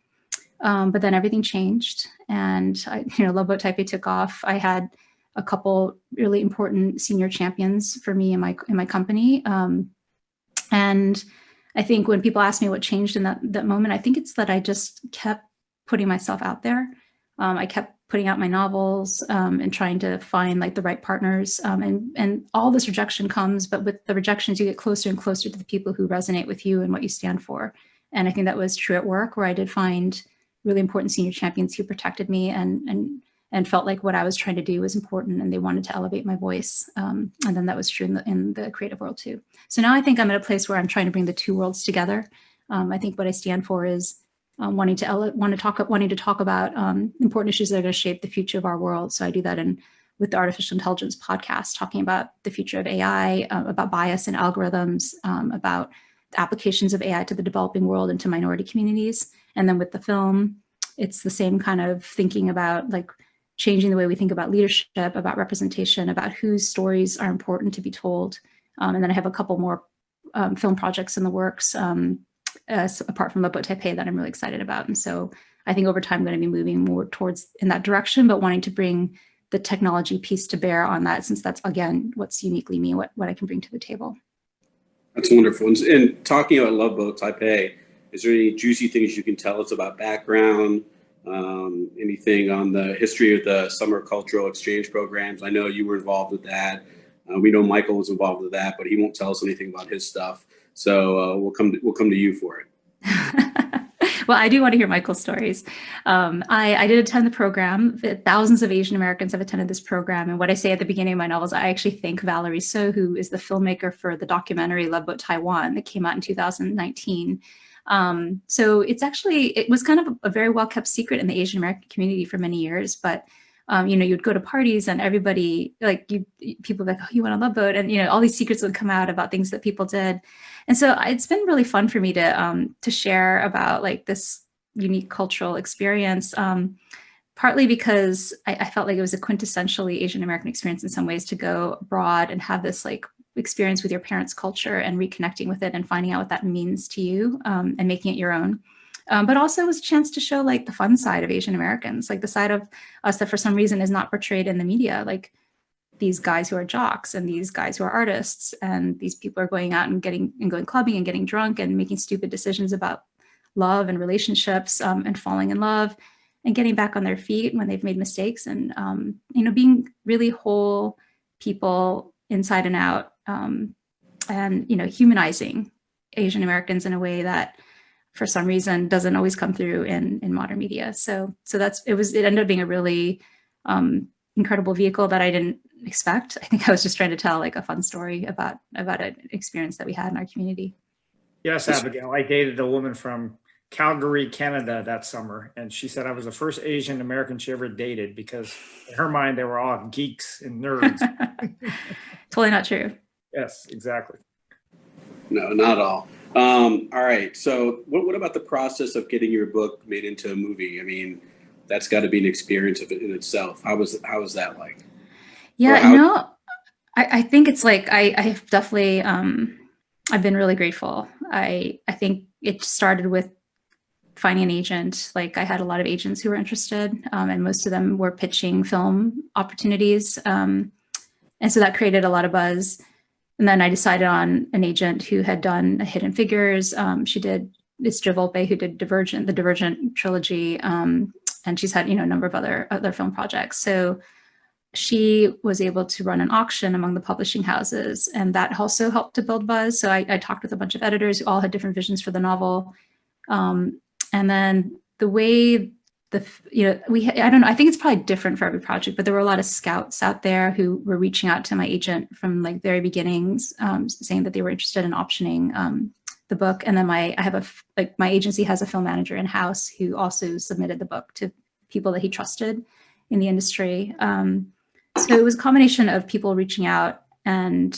But then everything changed and Love Boat Taipei took off. I had a couple really important senior champions for me in my company. And I think when people ask me what changed in that moment, I think it's that I just kept putting myself out there. I kept putting out my novels and trying to find like the right partners. And all this rejection comes, but with the rejections, you get closer and closer to the people who resonate with you and what you stand for. And I think that was true at work, where I did find really important senior champions who protected me and felt like what I was trying to do was important and they wanted to elevate my voice. And then that was true in the creative world too. So now I think I'm at a place where I'm trying to bring the two worlds together. I think what I stand for is wanting to talk about important issues that are going to shape the future of our world. So I do that with the Artificial Intelligence podcast, talking about the future of AI, about bias in algorithms, about the applications of AI to the developing world and to minority communities. And then with the film, it's the same kind of thinking about like changing the way we think about leadership, about representation, about whose stories are important to be told. And then I have a couple more film projects in the works, apart from Love Boat Taipei, that I'm really excited about. And so I think over time I'm going to be moving more towards in that direction, but wanting to bring the technology piece to bear on that, since that's, again, what's uniquely me, what I can bring to the table. That's wonderful. And talking about Love Boat Taipei, is there any juicy things you can tell us about background, anything on the history of the summer cultural exchange programs? I know you were involved with that. We know Michael was involved with that, but he won't tell us anything about his stuff. So we'll come to you for it. Well, I do want to hear Michael's stories. I did attend the program. Thousands of Asian Americans have attended this program. And what I say at the beginning of my novels, I actually thank Valerie So, who is the filmmaker for the documentary Love Boat Taiwan that came out in 2019. So it was kind of a very well-kept secret in the Asian American community for many years, but you'd go to parties and everybody, people like, oh, you want a love boat? And, all these secrets would come out about things that people did. And so it's been really fun for me to share about like this unique cultural experience, partly because I felt like it was a quintessentially Asian American experience in some ways to go abroad and have this like experience with your parents' culture and reconnecting with it and finding out what that means to you and making it your own. But also it was a chance to show like the fun side of Asian Americans, like the side of us that for some reason is not portrayed in the media, like these guys who are jocks and these guys who are artists and these people are going out and going clubbing and getting drunk and making stupid decisions about love and relationships and falling in love and getting back on their feet when they've made mistakes and, being really whole people inside and out and, humanizing Asian Americans in a way that for some reason doesn't always come through in modern media. So it ended up being a really incredible vehicle that I didn't expect. I think I was just trying to tell like a fun story about an experience that we had in our community. Yes, Abigail. I dated a woman from Calgary, Canada that summer, and she said I was the first Asian American she ever dated because in her mind they were all geeks and nerds. Totally not true. Yes, exactly. No, not all. All right. So what about the process of getting your book made into a movie? I mean, that's got to be an experience of it in itself. How was that like? Yeah, I think it's like I have definitely I've been really grateful. I think it started with finding an agent. Like I had a lot of agents who were interested, and most of them were pitching film opportunities, and so that created a lot of buzz. And then I decided on an agent who had done Hidden Figures. It's Jill Volpe who did the Divergent trilogy, and she's had a number of other film projects. So she was able to run an auction among the publishing houses, and that also helped to build buzz. So I talked with a bunch of editors who all had different visions for the novel, and then the way I don't know, I think it's probably different for every project, but there were a lot of scouts out there who were reaching out to my agent from like very beginnings, saying that they were interested in optioning the book. And then my agency has a film manager in house who also submitted the book to people that he trusted in the industry. So it was a combination of people reaching out and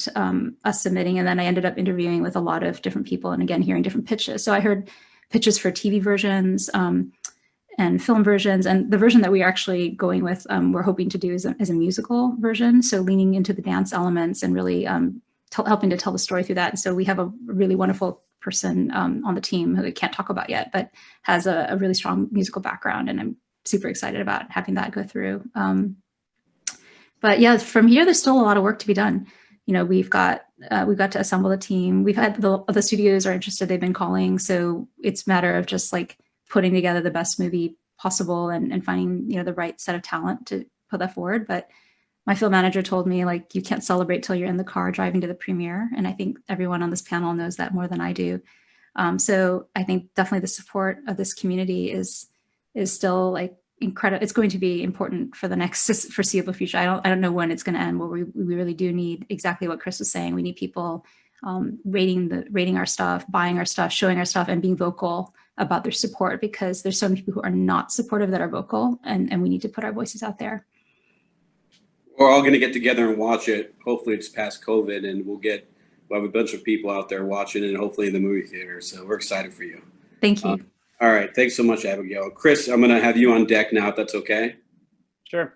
us submitting, and then I ended up interviewing with a lot of different people, and again hearing different pitches. So I heard pitches for TV versions and film versions, and the version that we are actually going with, we're hoping to do is a musical version. So leaning into the dance elements and really helping to tell the story through that. And so we have a really wonderful person on the team who I can't talk about yet, but has a really strong musical background, and I'm super excited about having that go through. But yeah, from here, there's still a lot of work to be done. We've got to assemble the team. We've had the studios are interested. They've been calling. So it's a matter of just like putting together the best movie possible and finding, the right set of talent to put that forward. But my film manager told me, like, you can't celebrate till you're in the car driving to the premiere. And I think everyone on this panel knows that more than I do. So I think definitely the support of this community is still like incredible. It's going to be important for the next foreseeable future. I don't know when it's going to end, but we really do need exactly what Chris was saying. We need people rating our stuff, buying our stuff, showing our stuff, and being vocal about their support, because there's so many people who are not supportive that are vocal, and we need to put our voices out there. We're all going to get together and watch it. Hopefully it's past COVID, and we'll have a bunch of people out there watching it, and hopefully in the movie theater. So we're excited for you. Thank you. All right. Thanks so much, Abigail. Chris, I'm going to have you on deck now, if that's okay. Sure.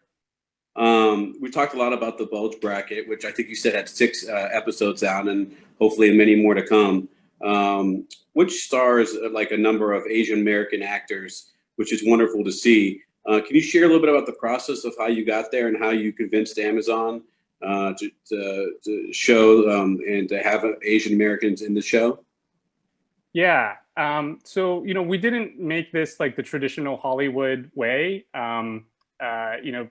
We talked a lot about the bulge bracket, which I think you said had 6 episodes out, and hopefully many more to come. Which stars like a number of Asian American actors, which is wonderful to see. Can you share a little bit about the process of how you got there and how you convinced Amazon to show and to have Asian Americans in the show? Yeah. So, we didn't make this like the traditional Hollywood way,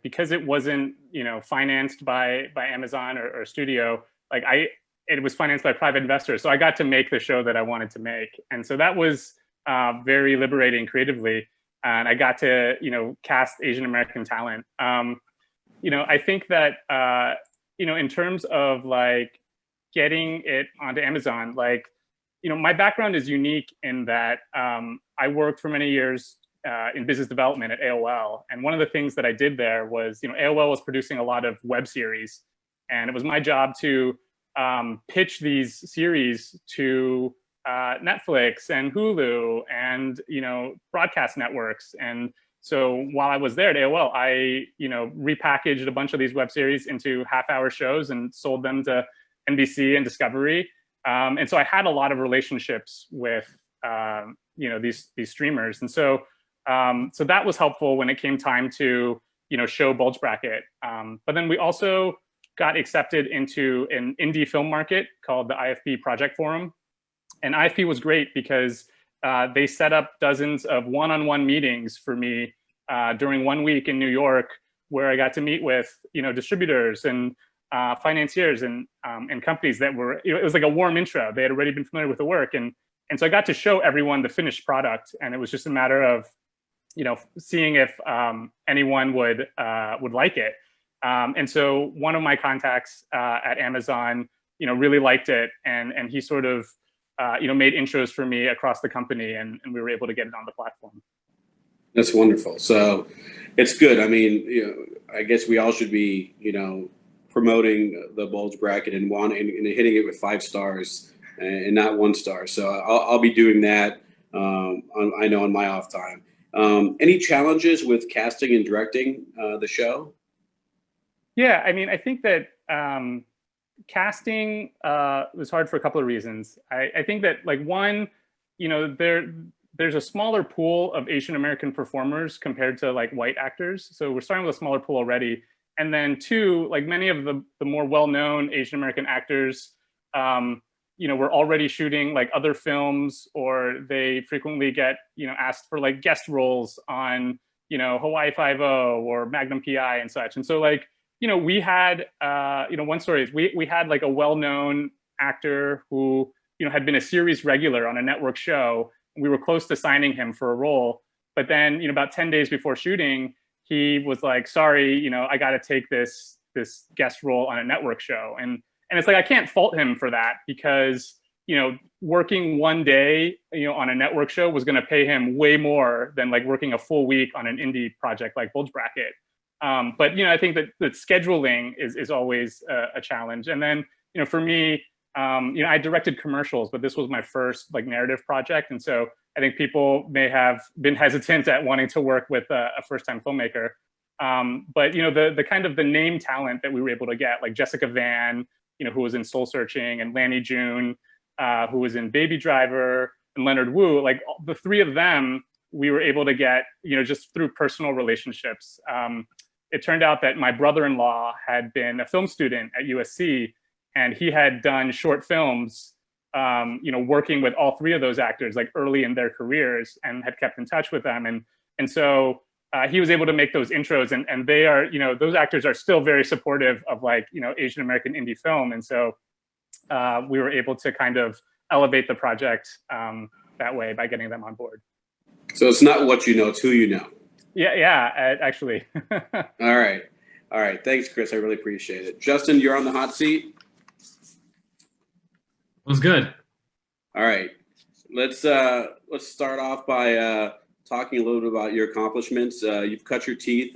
because it wasn't, financed by Amazon or studio. Like it was financed by private investors. So I got to make the show that I wanted to make. And so that was very liberating creatively. And I got to, cast Asian American talent. I think that, in terms of like getting it onto Amazon, like, my background is unique in that I worked for many years in business development at AOL. And one of the things that I did there was, AOL was producing a lot of web series. And it was my job to pitch these series to Netflix and Hulu and, broadcast networks. And so while I was there at AOL, I, repackaged a bunch of these web series into half-hour shows and sold them to NBC and Discovery. And so I had a lot of relationships with, these streamers. And so that was helpful when it came time to, show Bulge Bracket. But then we also got accepted into an indie film market called the IFP Project Forum. And IFP was great because they set up dozens of one-on-one meetings for me during 1 week in New York, where I got to meet with, distributors and financiers and companies that were, it was like a warm intro. They had already been familiar with the work. And so I got to show everyone the finished product. And it was just a matter of, seeing if anyone would like it. And so one of my contacts at Amazon, really liked it, and he sort of, made intros for me across the company, and we were able to get it on the platform. That's wonderful. So it's good. I mean, I guess we all should be, promoting the Bulge Bracket and hitting it with 5 stars and not 1 star. So I'll be doing that. I know on my off time. Any challenges with casting and directing the show? Yeah, I mean, I think that casting was hard for a couple of reasons. I think that, like, one, there's a smaller pool of Asian American performers compared to like white actors. So we're starting with a smaller pool already. And then 2, like many of the more well-known Asian American actors, were already shooting like other films, or they frequently get, asked for like guest roles on, Hawaii Five-0 or Magnum PI and such. And so, like, we had, one story is we had like a well-known actor who, had been a series regular on a network show. We were close to signing him for a role, but then, about 10 days before shooting, he was like, sorry, I got to take this guest role on a network show. And it's like, I can't fault him for that, because, working one day, on a network show was going to pay him way more than like working a full week on an indie project like Bulge Bracket. But, I think that scheduling is always a challenge. And then, for me, I directed commercials, but this was my first like narrative project. And so I think people may have been hesitant at wanting to work with a first-time filmmaker. But, the kind of the name talent that we were able to get, like Jessica Van, who was in Soul Searching, and Lanny June, who was in Baby Driver, and Leonard Wu, like the 3 of them, we were able to get, just through personal relationships. It turned out that my brother-in-law had been a film student at USC, and he had done short films, working with all 3 of those actors like early in their careers, and had kept in touch with them. And so he was able to make those intros, and they are, those actors are still very supportive of like, Asian American indie film. And so we were able to kind of elevate the project that way by getting them on board. So it's not what you know, it's who you know. Yeah, actually. All right. Thanks, Chris. I really appreciate it. Justin, you're on the hot seat. It was good. All right. Let's start off by talking a little bit about your accomplishments. You've cut your teeth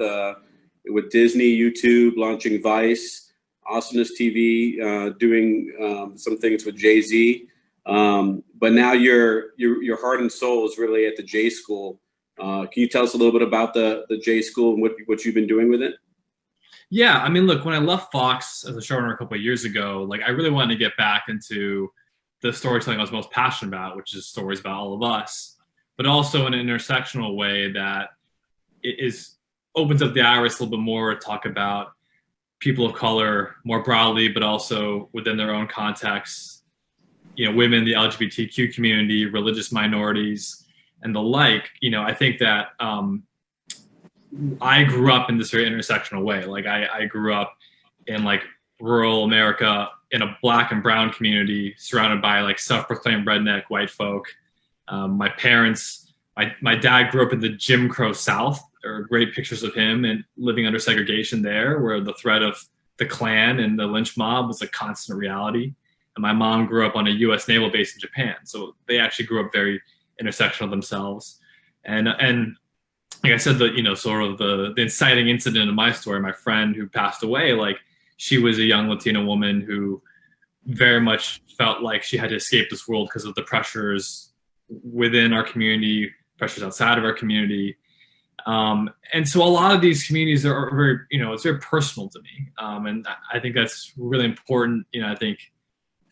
with Disney, YouTube, launching Vice, Awesomeness TV, doing some things with Jay-Z. But now your heart and soul is really at the J School. Can you tell us a little bit about the J School and what you've been doing with it? Yeah, I mean, look, when I left Fox as a showrunner a couple of years ago, like I really wanted to get back into the storytelling I was most passionate about, which is stories about all of us, but also in an intersectional way that opens up the iris a little bit more, talk about people of color more broadly, but also within their own contexts, women, the LGBTQ community, religious minorities, and the like. I think that I grew up in this very intersectional way. Like I grew up in like rural America in a Black and brown community surrounded by like self-proclaimed redneck white folk. My parents, my dad grew up in the Jim Crow South. There are great pictures of him and living under segregation there, where the threat of the Klan and the lynch mob was a constant reality. And my mom grew up on a U.S. naval base in Japan. So they actually grew up very intersectional themselves. And like I said, sort of the inciting incident of my story, my friend who passed away, like she was a young Latina woman who very much felt like she had to escape this world because of the pressures within our community, pressures outside of our community. And so a lot of these communities are very, it's very personal to me. And I think that's really important. I think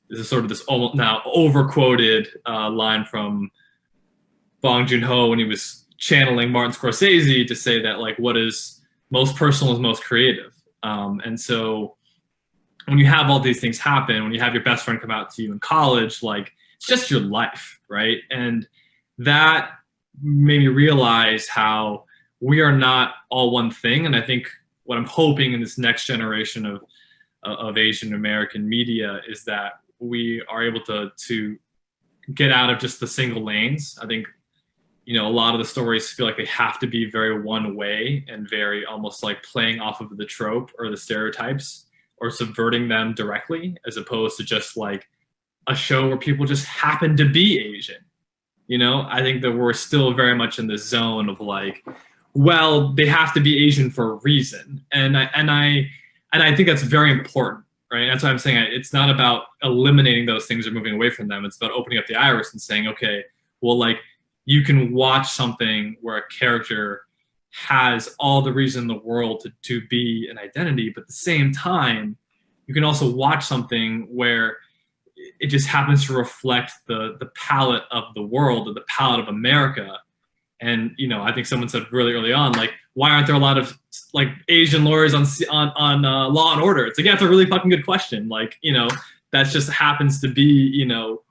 this is sort of this almost now over-quoted line from Bong Joon-ho when he was channeling Martin Scorsese to say that like what is most personal is most creative. And so when you have all these things happen, when you have your best friend come out to you in college, like it's just your life, right? And that made me realize how we are not all one thing. And I think what I'm hoping in this next generation of Asian American media is that we are able to get out of just the single lanes. I think, a lot of the stories feel like they have to be very one way and very almost like playing off of the trope or the stereotypes or subverting them directly, as opposed to just like a show where people just happen to be Asian. I think that we're still very much in this zone of like, well, they have to be Asian for a reason. And I think that's very important, right? That's why I'm saying it's not about eliminating those things or moving away from them. It's about opening up the iris and saying, okay, well, like, you can watch something where a character has all the reason in the world to be an identity, but at the same time, you can also watch something where it just happens to reflect the palette of the world, or the palette of America. And, I think someone said really early on, like, why aren't there a lot of like Asian lawyers on Law and Order? It's like, yeah, it's a really fucking good question. Like, that just happens to be,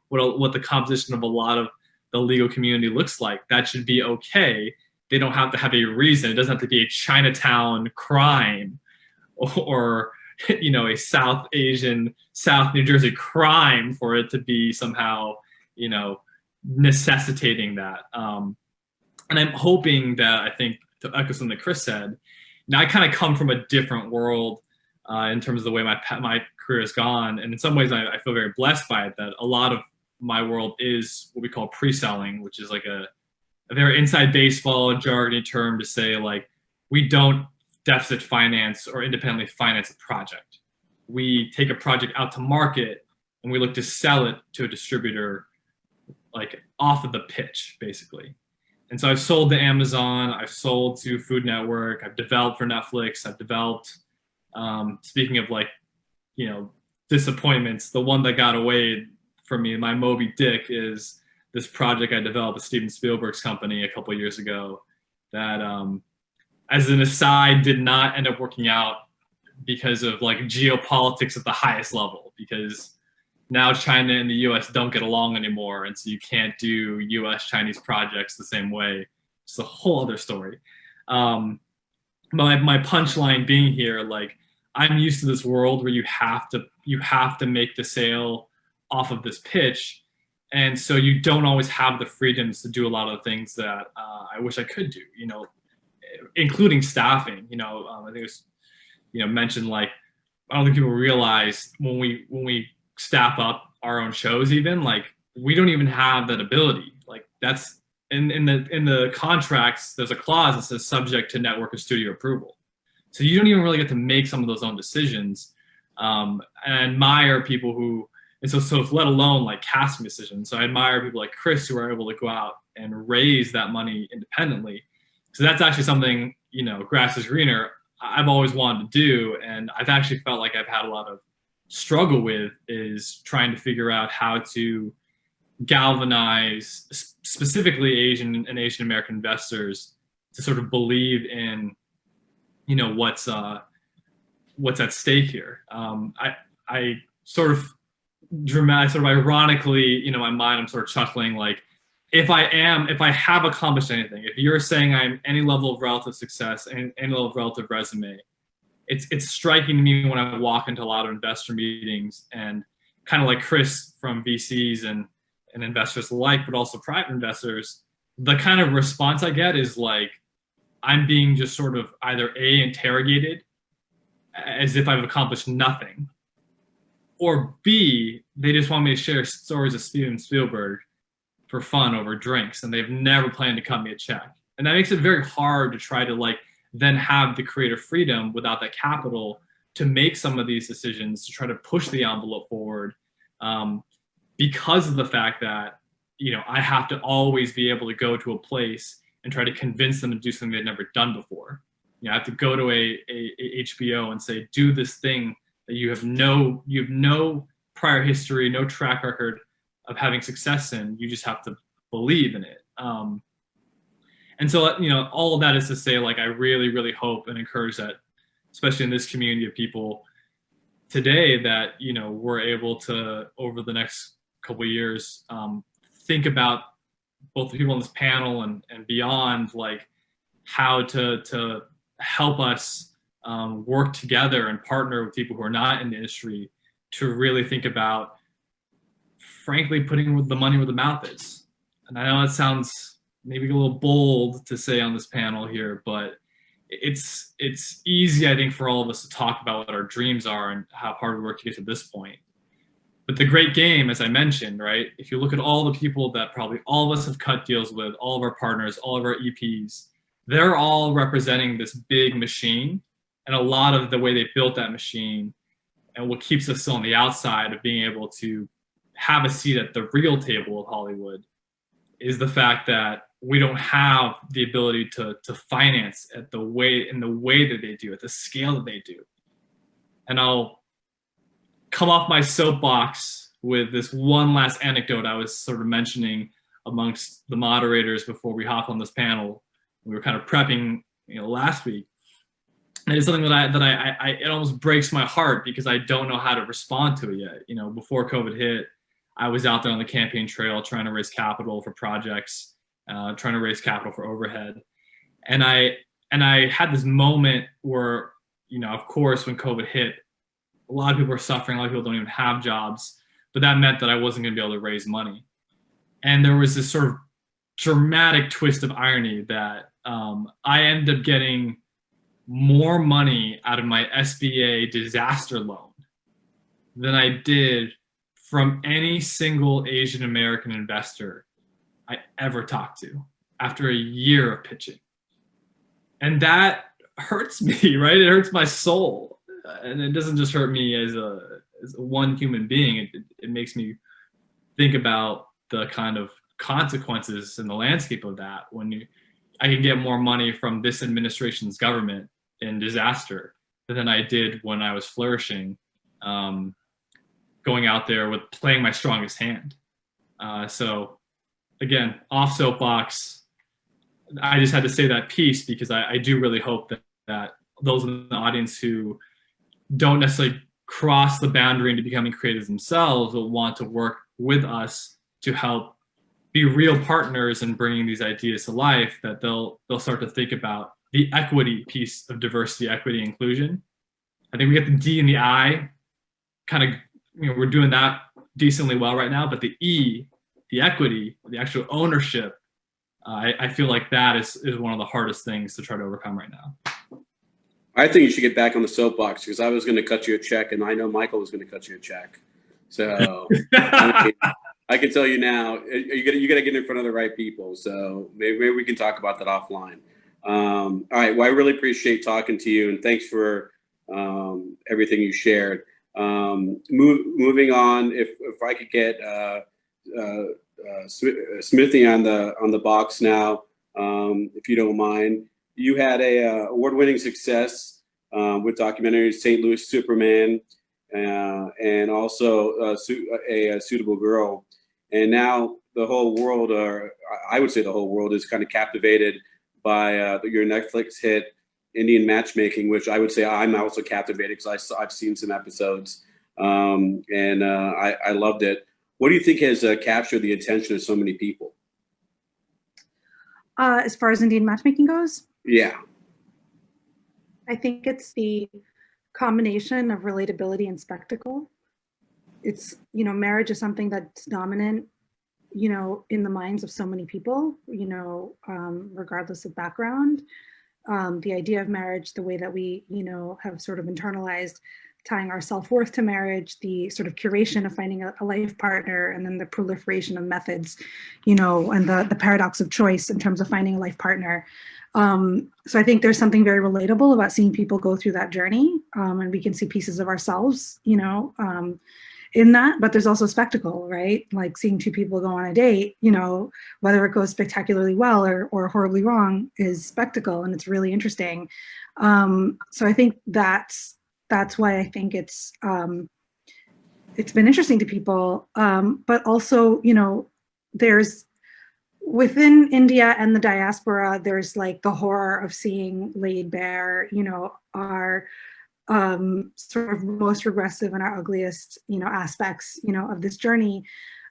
what the composition of a lot of the legal community looks like. That should be okay. They don't have to have a reason. It doesn't have to be a Chinatown crime or a South Asian, South New Jersey crime for it to be somehow, necessitating that. And I'm hoping that, I think, to echo something that Chris said, now I kind of come from a different world in terms of the way my career has gone. And in some ways, I feel very blessed by it, that a lot of my world is what we call pre-selling, which is like a very inside baseball jargony term to say, like, we don't deficit finance or independently finance a project. We take a project out to market and we look to sell it to a distributor, like off of the pitch, basically. And so I've sold to Amazon, I've sold to Food Network, I've developed for Netflix, I've developed, speaking of like, disappointments, the one that got away for me, my Moby Dick, is this project I developed with Steven Spielberg's company a couple of years ago that, as an aside, did not end up working out because of like geopolitics at the highest level, because now China and the US don't get along anymore. And so you can't do US-Chinese projects the same way. It's a whole other story. My punchline being here, like, I'm used to this world where you have to make the sale off of this pitch. And so you don't always have the freedoms to do a lot of the things that I wish I could do, including staffing. I think it was, mentioned, like, I don't think people realize when we staff up our own shows, even, like, we don't even have that ability. Like, that's in the contracts, there's a clause that says subject to network or studio approval. So you don't even really get to make some of those own decisions. And I admire people who, and so let alone like casting decisions. So I admire people like Chris who are able to go out and raise that money independently. So that's actually something, grass is greener, I've always wanted to do. And I've actually felt like I've had a lot of struggle with, is trying to figure out how to galvanize specifically Asian and Asian American investors to sort of believe in, what's at stake here. I sort of ironically, in my mind, I'm sort of chuckling, like, if I have accomplished anything, if you're saying I'm any level of relative success and any level of relative resume, it's striking to me when I walk into a lot of investor meetings, and kind of like Chris from VCs and investors alike, but also private investors, the kind of response I get is like, I'm being just sort of either interrogated as if I've accomplished nothing, or B, they just want me to share stories of Steven Spielberg for fun over drinks, and they've never planned to cut me a check. And that makes it very hard to try to, like, then have the creative freedom without that capital to make some of these decisions, to try to push the envelope forward, because of the fact that, I have to always be able to go to a place and try to convince them to do something they've never done before. I have to go to a HBO and say, do this thing that you have no prior history, no track record of having success in. You just have to believe in it. And so, all of that is to say, like, I really, really hope and encourage that, especially in this community of people today, that, we're able to, over the next couple of years, think about both the people on this panel and beyond, like, how to help us work together and partner with people who are not in the industry to really think about, frankly, putting the money where the mouth is. And I know it sounds maybe a little bold to say on this panel here, but it's easy, I think, for all of us to talk about what our dreams are and how hard we work to get to this point. But the great game, as I mentioned, right? If you look at all the people that probably all of us have cut deals with, all of our partners, all of our EPs, they're all representing this big machine. And a lot of the way they built that machine and what keeps us still on the outside of being able to have a seat at the real table of Hollywood is the fact that we don't have the ability to finance in the way that they do, at the scale that they do. And I'll come off my soapbox with this one last anecdote I was sort of mentioning amongst the moderators before we hop on this panel. We were kind of prepping, last week. And it's something that it almost breaks my heart because I don't know how to respond to it yet. Before COVID hit, I was out there on the campaign trail trying to raise capital for projects, trying to raise capital for overhead. And I had this moment where, of course, when COVID hit, a lot of people are suffering, a lot of people don't even have jobs, but that meant that I wasn't going to be able to raise money. And there was this sort of dramatic twist of irony that I ended up getting more money out of my SBA disaster loan than I did from any single Asian American investor I ever talked to after a year of pitching. And that hurts me, right? It hurts my soul. And it doesn't just hurt me as one human being. It makes me think about the kind of consequences in the landscape of that when I can get more money from this administration's government in disaster than I did when I was flourishing, going out there with playing my strongest hand. So again, off soapbox, I just had to say that piece because I do really hope that those in the audience who don't necessarily cross the boundary into becoming creatives themselves will want to work with us to help be real partners in bringing these ideas to life, that they'll start to think about the equity piece of diversity, equity, inclusion. I think we get the D and the I kind of, we're doing that decently well right now, but the E, the equity, the actual ownership, I feel like that is one of the hardest things to try to overcome right now. I think you should get back on the soapbox because I was going to cut you a check, and I know Michael was going to cut you a check. So I can tell you now, you got to get in front of the right people. So maybe we can talk about that offline. All right. Well, I really appreciate talking to you, and thanks for everything you shared. Moving on, if I could get Smriti on the box now, if you don't mind. You had a award-winning success with documentaries St. Louis Superman and also a Suitable Girl. And now the whole world, or I would say the whole world, is kind of captivated by your Netflix hit Indian Matchmaking, which I would say I'm also captivated because I've seen some episodes and I loved it. What do you think has captured the attention of so many people? As far as Indian Matchmaking goes? Yeah. I think it's the combination of relatability and spectacle. It's, marriage is something that's dominant, in the minds of so many people, regardless of background. The idea of marriage, the way that we, have sort of internalized tying our self-worth to marriage, the sort of curation of finding a life partner, and then the proliferation of methods, and the paradox of choice in terms of finding a life partner. So I think there's something very relatable about seeing people go through that journey, and we can see pieces of ourselves, in that, but there's also spectacle, right? Like seeing two people go on a date, whether it goes spectacularly well or horribly wrong is spectacle, and it's really interesting. So I think that's why I think it's been interesting to people, but also, there's within India and the diaspora, there's like the horror of seeing laid bare, our sort of most regressive and our ugliest, aspects, of this journey.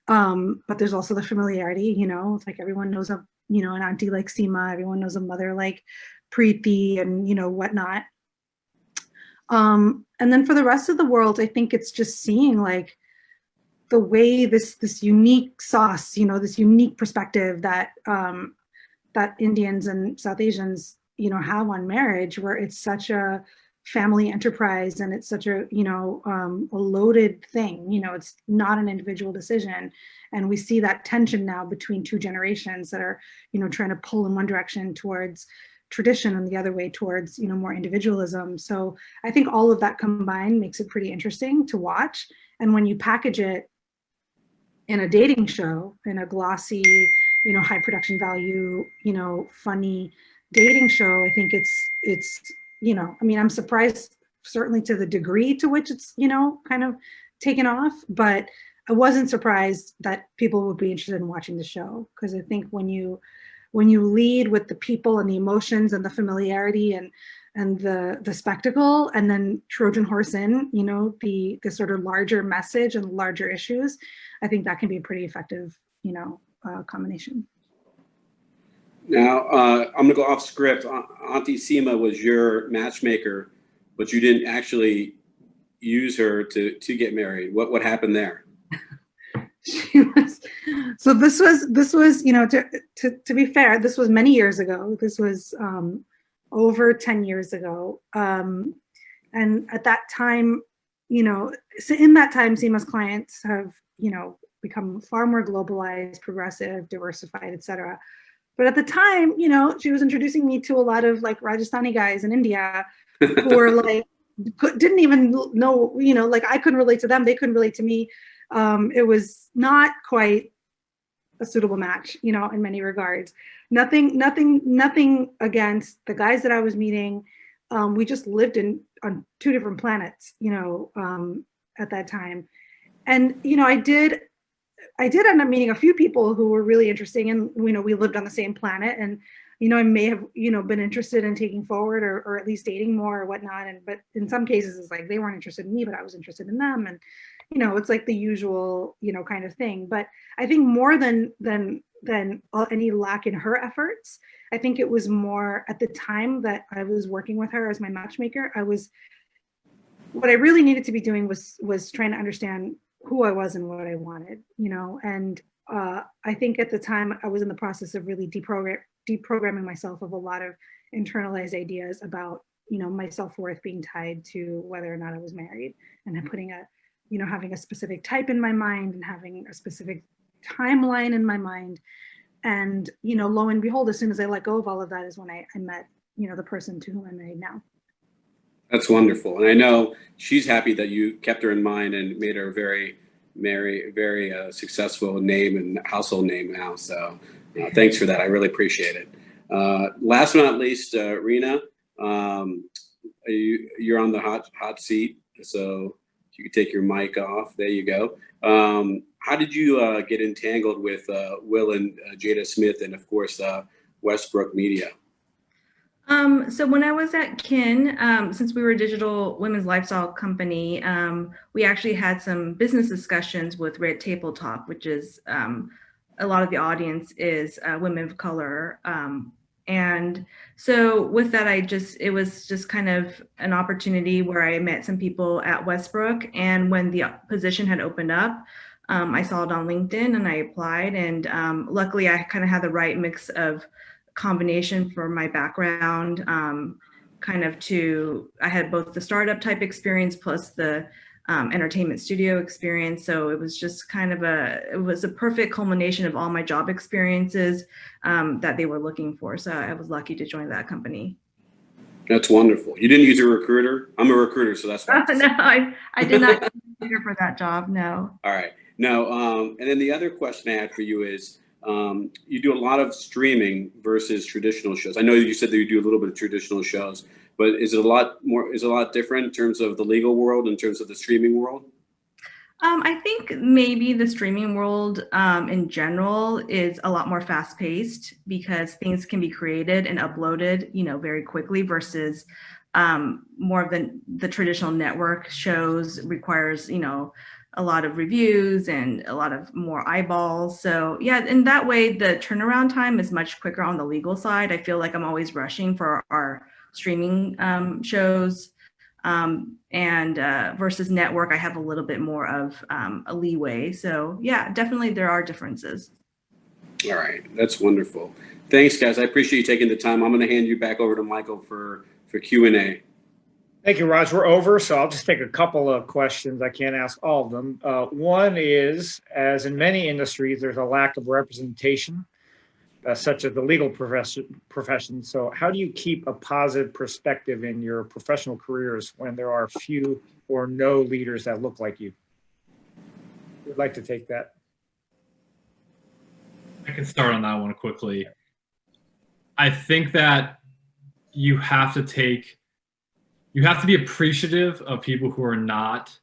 But there's also the familiarity, it's like everyone knows an auntie like Seema, everyone knows a mother like Preeti and, whatnot. And then for the rest of the world, I think it's just seeing like the way this unique sauce, this unique perspective that that Indians and South Asians, have on marriage, where it's such a family enterprise and it's such a, a loaded thing. It's not an individual decision. And we see that tension now between two generations that are, trying to pull in one direction towards tradition and the other way towards, more individualism. So I think all of that combined makes it pretty interesting to watch. And when you package it in a dating show, in a glossy, high production value, funny dating show, I think it's, I'm surprised certainly to the degree to which it's, kind of taken off, but I wasn't surprised that people would be interested in watching the show. Because I think when you lead with the people and the emotions and the familiarity and the spectacle, and then Trojan horse in, the sort of larger message and larger issues, I think that can be a pretty effective, combination. Now, I'm going to go off script. Auntie Seema was your matchmaker, but you didn't actually use her to get married. What happened there? So this was, to be fair, this was many years ago. This was over 10 years ago. And at that time, so in that time, Seema's clients have, become far more globalized, progressive, diversified, et cetera. But at the time, she was introducing me to a lot of like Rajasthani guys in India who were like, didn't even know, like I couldn't relate to them. They couldn't relate to me. It was not quite a suitable match, in many regards. Nothing against the guys that I was meeting. We just lived on two different planets, at that time. And, I did end up meeting a few people who were really interesting, and, we lived on the same planet, and, I may have, been interested in taking forward or at least dating more or whatnot. But in some cases it's like, they weren't interested in me, but I was interested in them. And, it's like the usual, kind of thing. But I think more than any lack in her efforts, I think it was more at the time that I was working with her as my matchmaker, what I really needed to be doing was trying to understand who I was and what I wanted, and I think at the time I was in the process of really deprogramming myself of a lot of internalized ideas about, my self-worth being tied to whether or not I was married, and then putting having a specific type in my mind and having a specific timeline in my mind. And, lo and behold, as soon as I let go of all of that is when I met, the person to whom I'm married now. That's wonderful. And I know she's happy that you kept her in mind and made her a very successful name and household name now. So thanks for that. I really appreciate it. Last but not least, Rina, you're on the hot seat. So you can take your mic off. There you go. How did you get entangled with Will and Jada Smith and, of course, Westbrook Media? So when I was at Kin, since we were a digital women's lifestyle company, we actually had some business discussions with Red Table Talk, which is a lot of the audience is women of color. And so with that, it was just kind of an opportunity where I met some people at Westbrook. And when the position had opened up, I saw it on LinkedIn and I applied. And luckily, I kind of had the right mix of combination for my background, I had both the startup type experience plus the entertainment studio experience. So it was just it was a perfect culmination of all my job experiences that they were looking for. So I was lucky to join that company. That's wonderful. You didn't use a recruiter? I'm a recruiter, so that's why. No, I did not use a recruiter for that job, no. All right. No, and then the other question I had for you is, you do a lot of streaming versus traditional shows. I know you said that you do a little bit of traditional shows, but is it a lot different in terms of the legal world, in terms of the streaming world? I think maybe the streaming world in general is a lot more fast paced because things can be created and uploaded, very quickly versus more of the traditional network shows requires, a lot of reviews and a lot of more eyeballs. So yeah, in that way, the turnaround time is much quicker on the legal side. I feel like I'm always rushing for our streaming shows. And versus network, I have a little bit more of a leeway. So yeah, definitely there are differences. All right, that's wonderful. Thanks, guys. I appreciate you taking the time. I'm going to hand you back over to Michael for Q&A. Thank you, Raj. We're over, so I'll just take a couple of questions. I can't ask all of them. One is, as in many industries, there's a lack of representation, such as the legal profession. So how do you keep a positive perspective in your professional careers when there are few or no leaders that look like you? Who'd like to take that? I can start on that one quickly. I think that you have to be appreciative of people who are not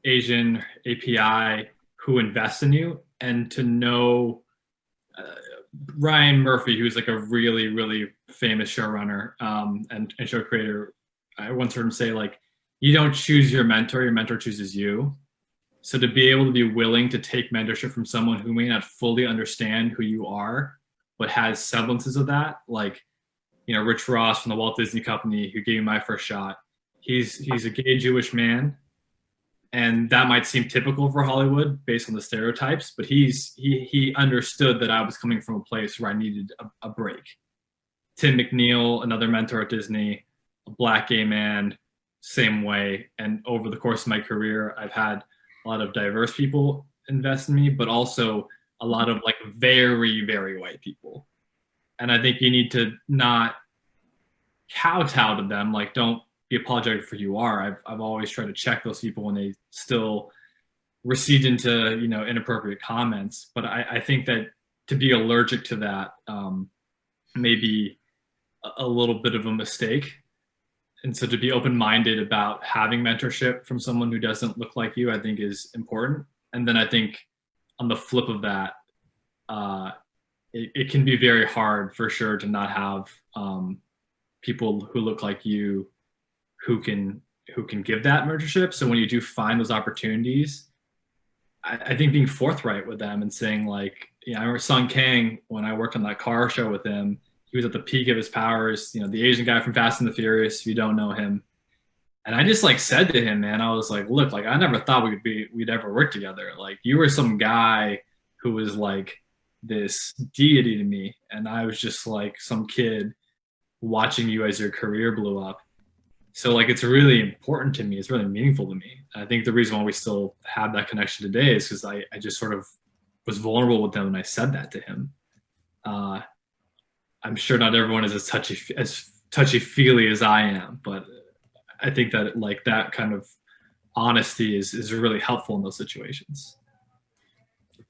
Asian, API, who invest in you, and to know Ryan Murphy, who's like a really, really famous showrunner and show creator. I once heard him say, like, you don't choose your mentor chooses you. So to be able to be willing to take mentorship from someone who may not fully understand who you are, but has semblances of that, like, you know, Rich Ross from the Walt Disney Company, who gave me my first shot. He's a gay Jewish man, and that might seem typical for Hollywood based on the stereotypes, but he understood that I was coming from a place where I needed a break. Tim McNeil, another mentor at Disney, a Black gay man, same way. And over the course of my career, I've had a lot of diverse people invest in me, but also a lot of like very, very white people. And I think you need to not kowtow to them. Like, don't be apologetic for who you are. I've always tried to check those people when they still recede into, you know, inappropriate comments. But I think that to be allergic to that may be a little bit of a mistake. And so to be open-minded about having mentorship from someone who doesn't look like you, I think is important. And then I think on the flip of that, it can be very hard for sure to not have people who look like you who can give that mentorship. So when you do find those opportunities, I think being forthright with them and saying, like, you know, I remember Sung Kang, when I worked on that car show with him, he was at the peak of his powers, you know, the Asian guy from Fast and the Furious, if you don't know him. And I just like said to him, man, I was like, look, like, I never thought we'd ever work together. Like, you were some guy who was like this deity to me. And I was just like some kid watching you as your career blew up. So like, it's really important to me. It's really meaningful to me. I think the reason why we still have that connection today is because I just sort of was vulnerable with him and I said that to him. I'm sure not everyone is as touchy-feely as I am, but I think that like that kind of honesty is really helpful in those situations.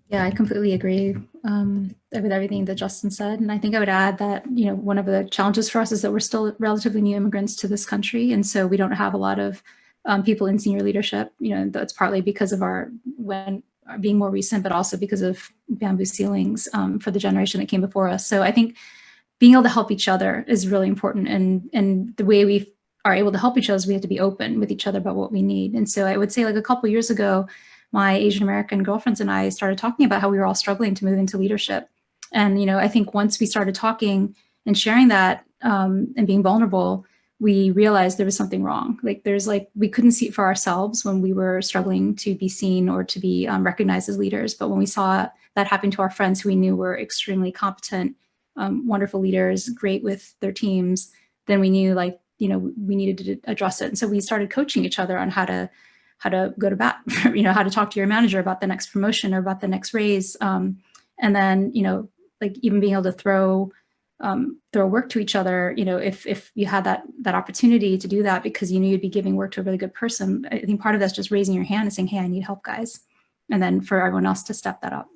Yeah, I completely agree with everything that Justin said. And I think I would add that, you know, one of the challenges for us is that we're still relatively new immigrants to this country. And so we don't have a lot of people in senior leadership. You know, that's partly because of being more recent, but also because of bamboo ceilings for the generation that came before us. So I think being able to help each other is really important. And the way we are able to help each other is we have to be open with each other about what we need. And so I would say, like, a couple of years ago, my Asian American girlfriends and I started talking about how we were all struggling to move into leadership. And, you know, I think once we started talking and sharing that and being vulnerable, we realized there was something wrong. Like, we couldn't see it for ourselves when we were struggling to be seen or to be recognized as leaders. But when we saw that happen to our friends who we knew were extremely competent, wonderful leaders, great with their teams, then we knew, like, you know, we needed to address it. And so we started coaching each other on how to go to bat, you know, how to talk to your manager about the next promotion or about the next raise. And then, you know, like, even being able to throw work to each other, you know, if you had that opportunity to do that because you knew you'd be giving work to a really good person. I think part of that's just raising your hand and saying, hey, I need help, guys. And then for everyone else to step that up.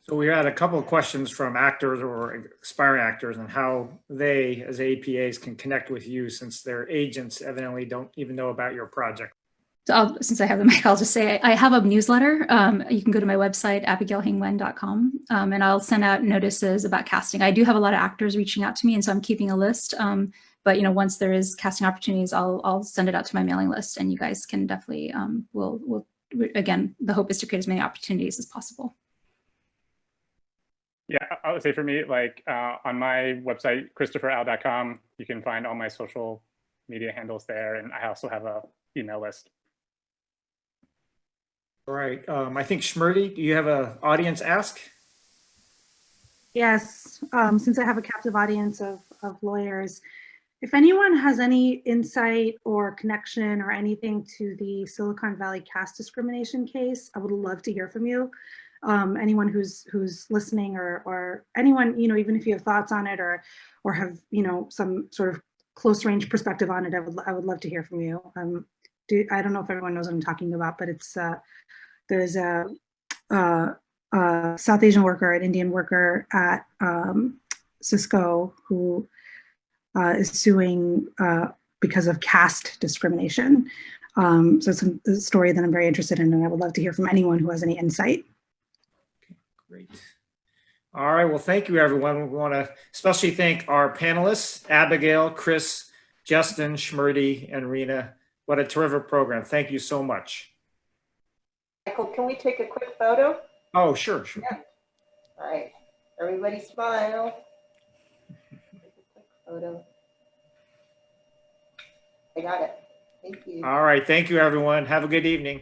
So we had a couple of questions from actors or aspiring actors and how they, as AAPIs, can connect with you since their agents evidently don't even know about your project. So since I have the mic, I'll just say I have a newsletter. You can go to my website, abigailhingwen.com, and I'll send out notices about casting. I do have a lot of actors reaching out to me, and so I'm keeping a list. But, you know, once there is casting opportunities, I'll send it out to my mailing list, and you guys can definitely, we'll again, the hope is to create as many opportunities as possible. Yeah, I would say for me, like on my website, christopheral.com, you can find all my social media handles there. And I also have a email list. All right. I think Smriti, do you have an audience ask? Yes, since I have a captive audience of lawyers, if anyone has any insight or connection or anything to the Silicon Valley caste discrimination case, I would love to hear from you. Anyone who's listening or anyone, even if you have thoughts on it or have, some sort of close range perspective on it, I would love to hear from you. I don't know if everyone knows what I'm talking about, but it's there's a South Asian worker, an Indian worker at Cisco who is suing because of caste discrimination. So it's a story that I'm very interested in, and I would love to hear from anyone who has any insight. Great. All right. Well, thank you, everyone. We want to especially thank our panelists, Abigail, Chris, Justin, Smriti, and Rina. What a terrific program. Thank you so much. Michael, can we take a quick photo? Oh, sure. Yeah. All right. Everybody smile. Take a quick photo. I got it. Thank you. All right. Thank you, everyone. Have a good evening.